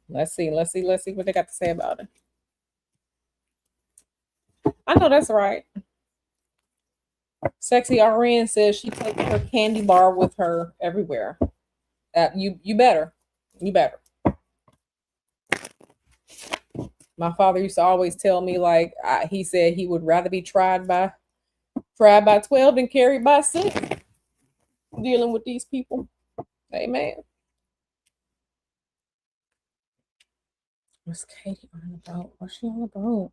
Let's see what they got to say about it. I know that's right. Sexy RN says she takes her candy bar with her everywhere. You better. You better. My father used to always tell me, like, he said he would rather be tried by 12 than carried by 6. Dealing with these people. Amen. What's Katie on the boat? What's she on the boat?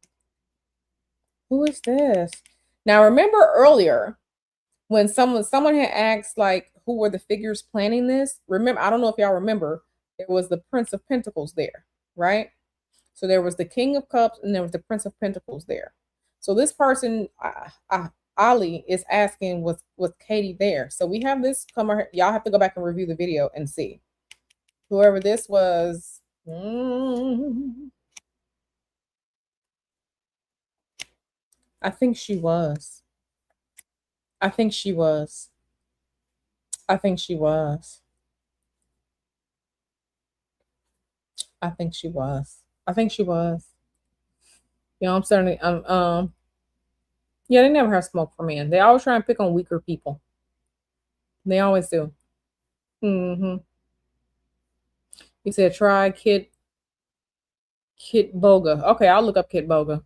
Who is this? Now remember earlier when someone had asked like who were the figures planning this? Remember, I don't know if y'all remember, there was the Prince of Pentacles there, right? So there was the King of Cups and there was the Prince of Pentacles there. So this person, Ali, is asking, was Katie there? So we have this come. Y'all have to go back and review the video and see. Whoever this was. I think she was. I think she was. I think she was. I think she was. I think she was. You know, I'm starting to, yeah, they never have smoke for men. They always try and pick on weaker people. They always do. Mm-hmm. He said, try Kit Boga. Okay, I'll look up Kit Boga.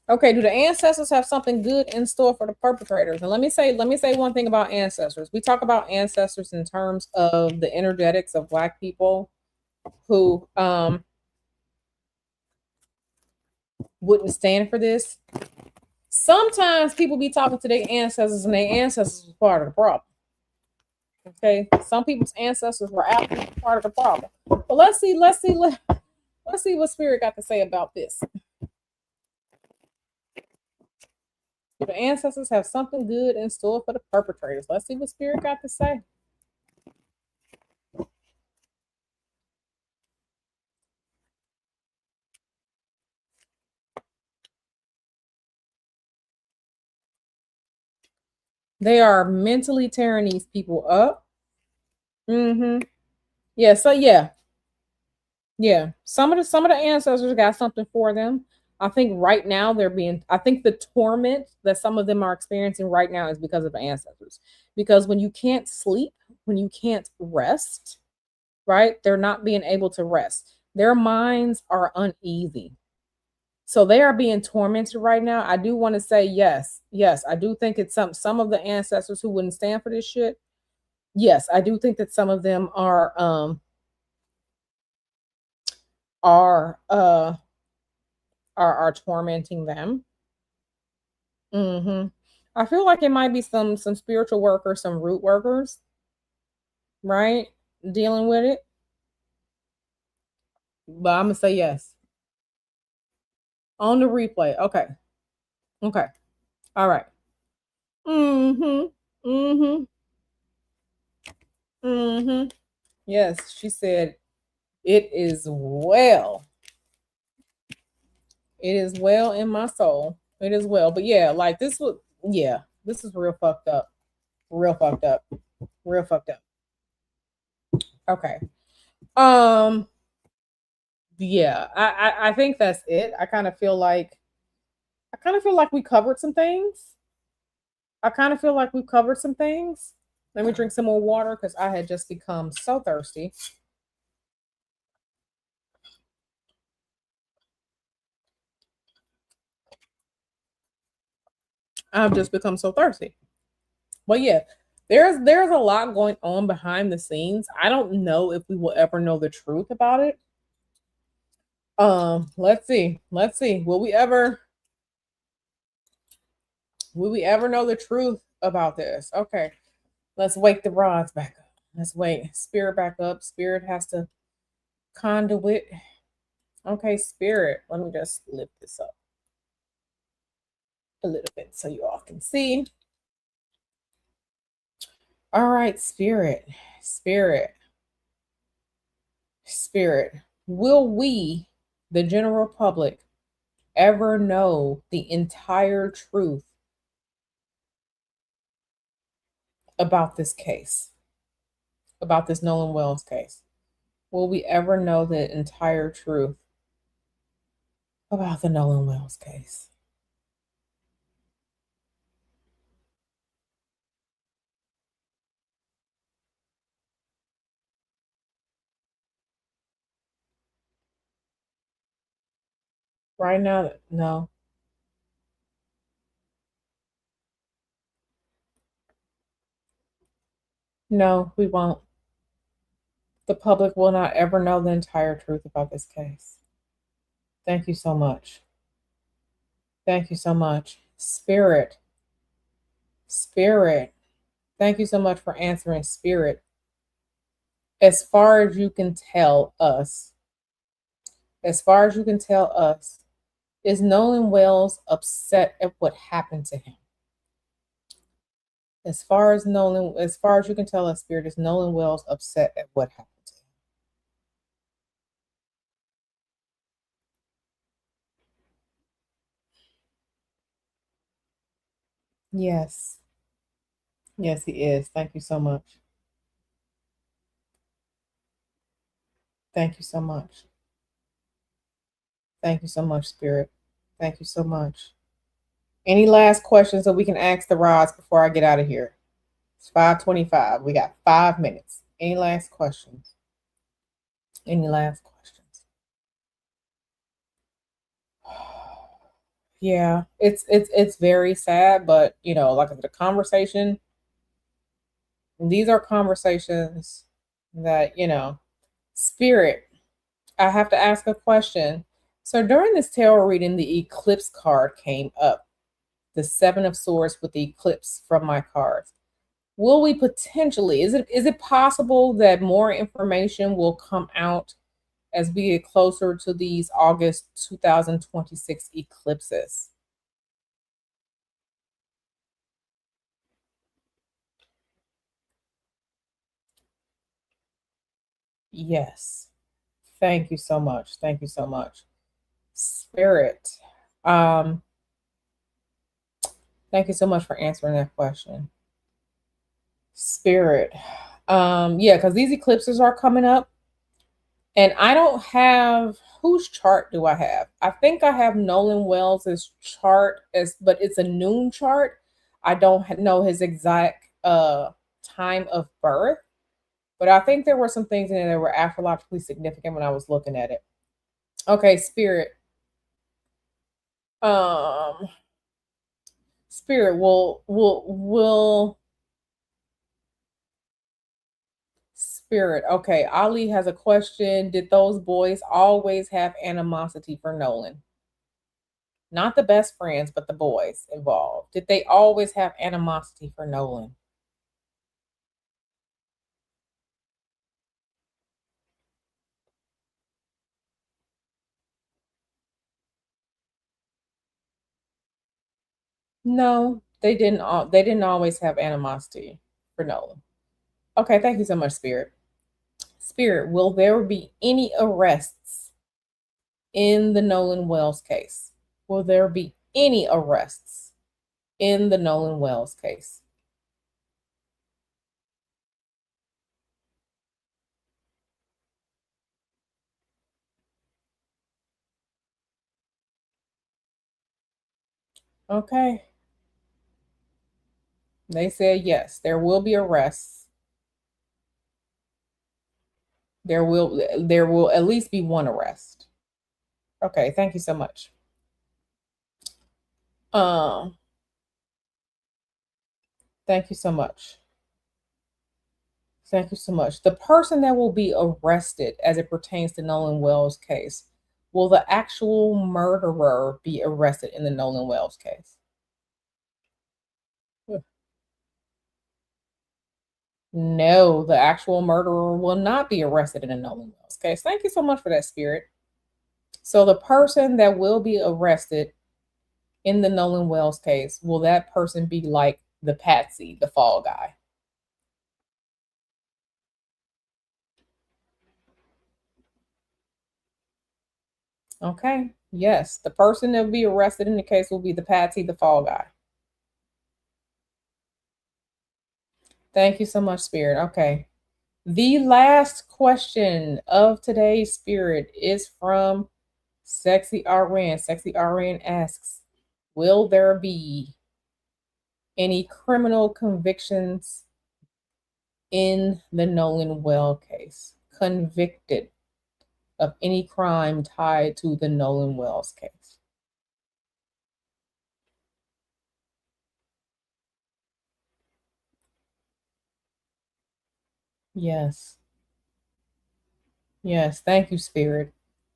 Okay, do the ancestors have something good in store for the perpetrators? And let me say one thing about ancestors. We talk about ancestors in terms of the energetics of Black people who wouldn't stand for this. Sometimes people be talking to their ancestors and their ancestors was part of the problem. Okay, some people's ancestors were absolutely part of the problem. But let's see what Spirit got to say about this. Do the ancestors have something good in store for the perpetrators? Let's see what Spirit got to say. They are mentally tearing these people up. Mm-hmm. Yeah, so yeah. Yeah. Some of the ancestors got something for them. I think right now I think the torment that some of them are experiencing right now is because of the ancestors. Because when you can't sleep, when you can't rest, right? They're not being able to rest. Their minds are uneasy. So they are being tormented right now. I do want to say yes. Yes, I do think it's some of the ancestors who wouldn't stand for this shit. Yes, I do think that some of them are tormenting them. Mm-hmm. I feel like it might be some spiritual workers, some root workers, right? Dealing with it. But I'm gonna say yes. On the replay. Okay. Okay. All right. Mm-hmm. Mm-hmm. Mm-hmm. Yes, she said it is well. It is well in my soul. It is well. But yeah, like this is real fucked up. Real fucked up. Real fucked up. Okay. Um, yeah, I think that's it. I kind of feel like we covered some things. I kind of feel like we've covered some things. Let me drink some more water because I had just become so thirsty. I've just become so thirsty. But yeah, there's a lot going on behind the scenes. I don't know if we will ever know the truth about it. Let's see. Let's see. Will we ever know the truth about this? Okay. Let's wake the rods back up. Let's wake spirit back up. Spirit has to conduit. Okay, spirit. Let me just lift this up a little bit so you all can see. All right, spirit. Spirit. Spirit. Will we, the general public, ever know the entire truth about this case? About this Nolan Wells case? Will we ever know the entire truth about the Nolan Wells case? Right now, no. No, we won't. The public will not ever know the entire truth about this case. Thank you so much. Thank you so much. Spirit. Spirit. Thank you so much for answering, Spirit. As far as you can tell us, as far as you can tell us, is Nolan Wells upset at what happened to him? As far as you can tell us, Spirit, is Nolan Wells upset at what happened to him? Yes. Yes, he is. Thank you so much. Thank you so much. Thank you so much, Spirit. Thank you so much. Any last questions that we can ask the rods before I get out of here? It's 5:25. We got 5 minutes. Any last questions? Any last questions? Yeah, it's very sad, but like the conversation, these are conversations that, Spirit, I have to ask a question. So during this tarot reading, the eclipse card came up, the Seven of Swords with the eclipse from my cards. Will we potentially, is it possible that more information will come out as we get closer to these August 2026 eclipses? Yes. Thank you so much. Thank you so much. Spirit. Um, Thank you so much for answering that question. Spirit. Yeah, because these eclipses are coming up. And I don't have, whose chart do I have? I think I have Nolan Wells's chart but it's a noon chart. I don't know his exact time of birth, but I think there were some things in there that were astrologically significant when I was looking at it. Okay, Spirit. Um Spirit will Spirit. Okay, Ali has a question. Did those boys always have animosity for Nolan? Not the best friends, but the boys involved. Did they always have animosity for Nolan? No, they didn't. They didn't always have animosity for Nolan. Okay, thank you so much, Spirit. Spirit, will there be any arrests in the Nolan Wells case? Will there be any arrests in the Nolan Wells case? Okay. They said yes, there will be arrests. There will at least be one arrest. Okay, thank you so much. Um Thank you so much. Thank you so much. The person that will be arrested as it pertains to Nolan Wells' case, will the actual murderer be arrested in the Nolan Wells case? No, the actual murderer will not be arrested in the Nolan Wells case. Thank you so much for that, Spirit. So the person that will be arrested in the Nolan Wells case, will that person be like the patsy, the fall guy? Okay. Yes, the person that will be arrested in the case will be the patsy, the fall guy. Thank you so much, Spirit. Okay. The last question of today's Spirit is from Sexy RN. Sexy RN asks, will there be any criminal convictions in the Nolan Well case? Convicted of any crime tied to the Nolan Wells case? Yes. Yes. Thank you, Spirit.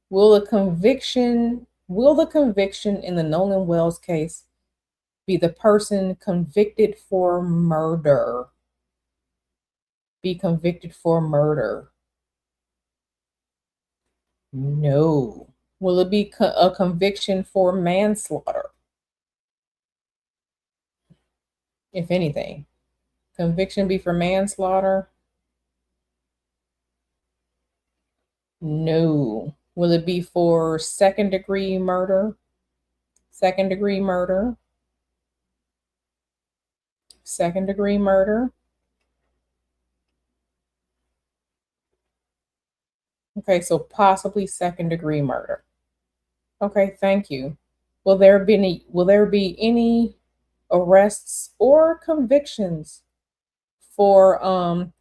Will the conviction in the Nolan Wells case be the person convicted for murder? Be convicted for murder? No. Will it be a conviction for manslaughter? If anything, conviction be for manslaughter? No. Will it be for second degree murder? Second degree murder? Second degree murder? Okay, so possibly second degree murder. Okay, thank you. Will there be any arrests or convictions for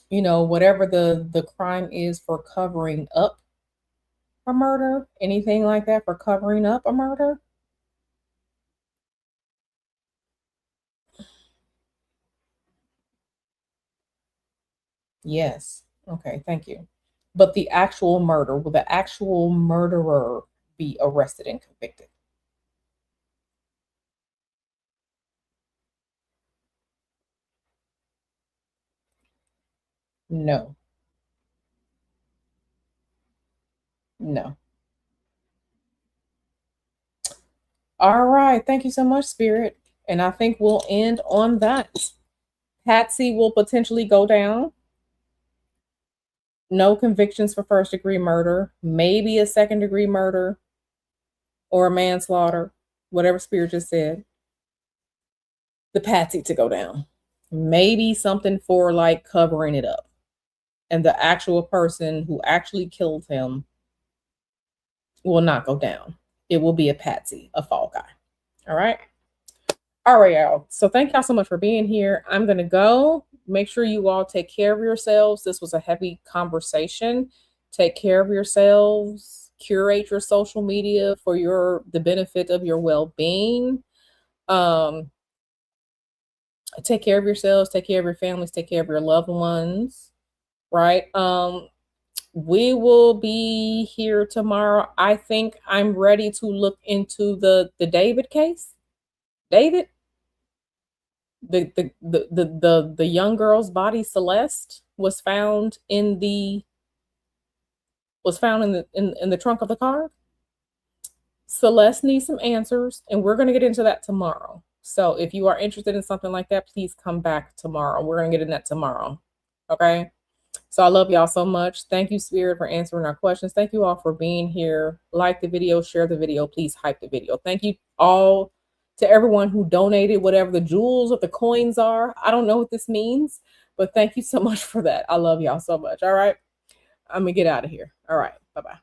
whatever the crime is, for covering up a murder? Anything like that for covering up a murder? Yes. Okay, thank you. But the actual murder, will the actual murderer be arrested and convicted? No. No. All right. Thank you so much, Spirit. And I think we'll end on that. Patsy will potentially go down. No convictions for first degree murder, maybe a second degree murder or a manslaughter, whatever Spirit just said. The Patsy to go down. Maybe something for like covering it up. And the actual person who actually killed him will not go down. It will be a patsy, a fall guy. All right. All right, y'all. So thank y'all so much for being here. I'm going to go. Make sure you all take care of yourselves. This was a heavy conversation. Take care of yourselves. Curate your social media for the benefit of your well-being. Take care of yourselves. Take care of your families. Take care of your loved ones. Right. We will be here tomorrow. I think I'm ready to look into the David case. David, the young girl's body, Celeste, was found in the in the trunk of the car. Celeste needs some answers, and we're going to get into that tomorrow. So if you are interested in something like that, please come back tomorrow. We're going to get in that tomorrow. Okay. So I love y'all so much. Thank you, Spirit, for answering our questions. Thank you all for being here. Like the video, share the video, please hype the video. Thank you all to everyone who donated whatever the jewels or the coins are. I don't know what this means, but thank you so much for that. I love y'all so much. All right. I'm going to get out of here. All right. Bye-bye.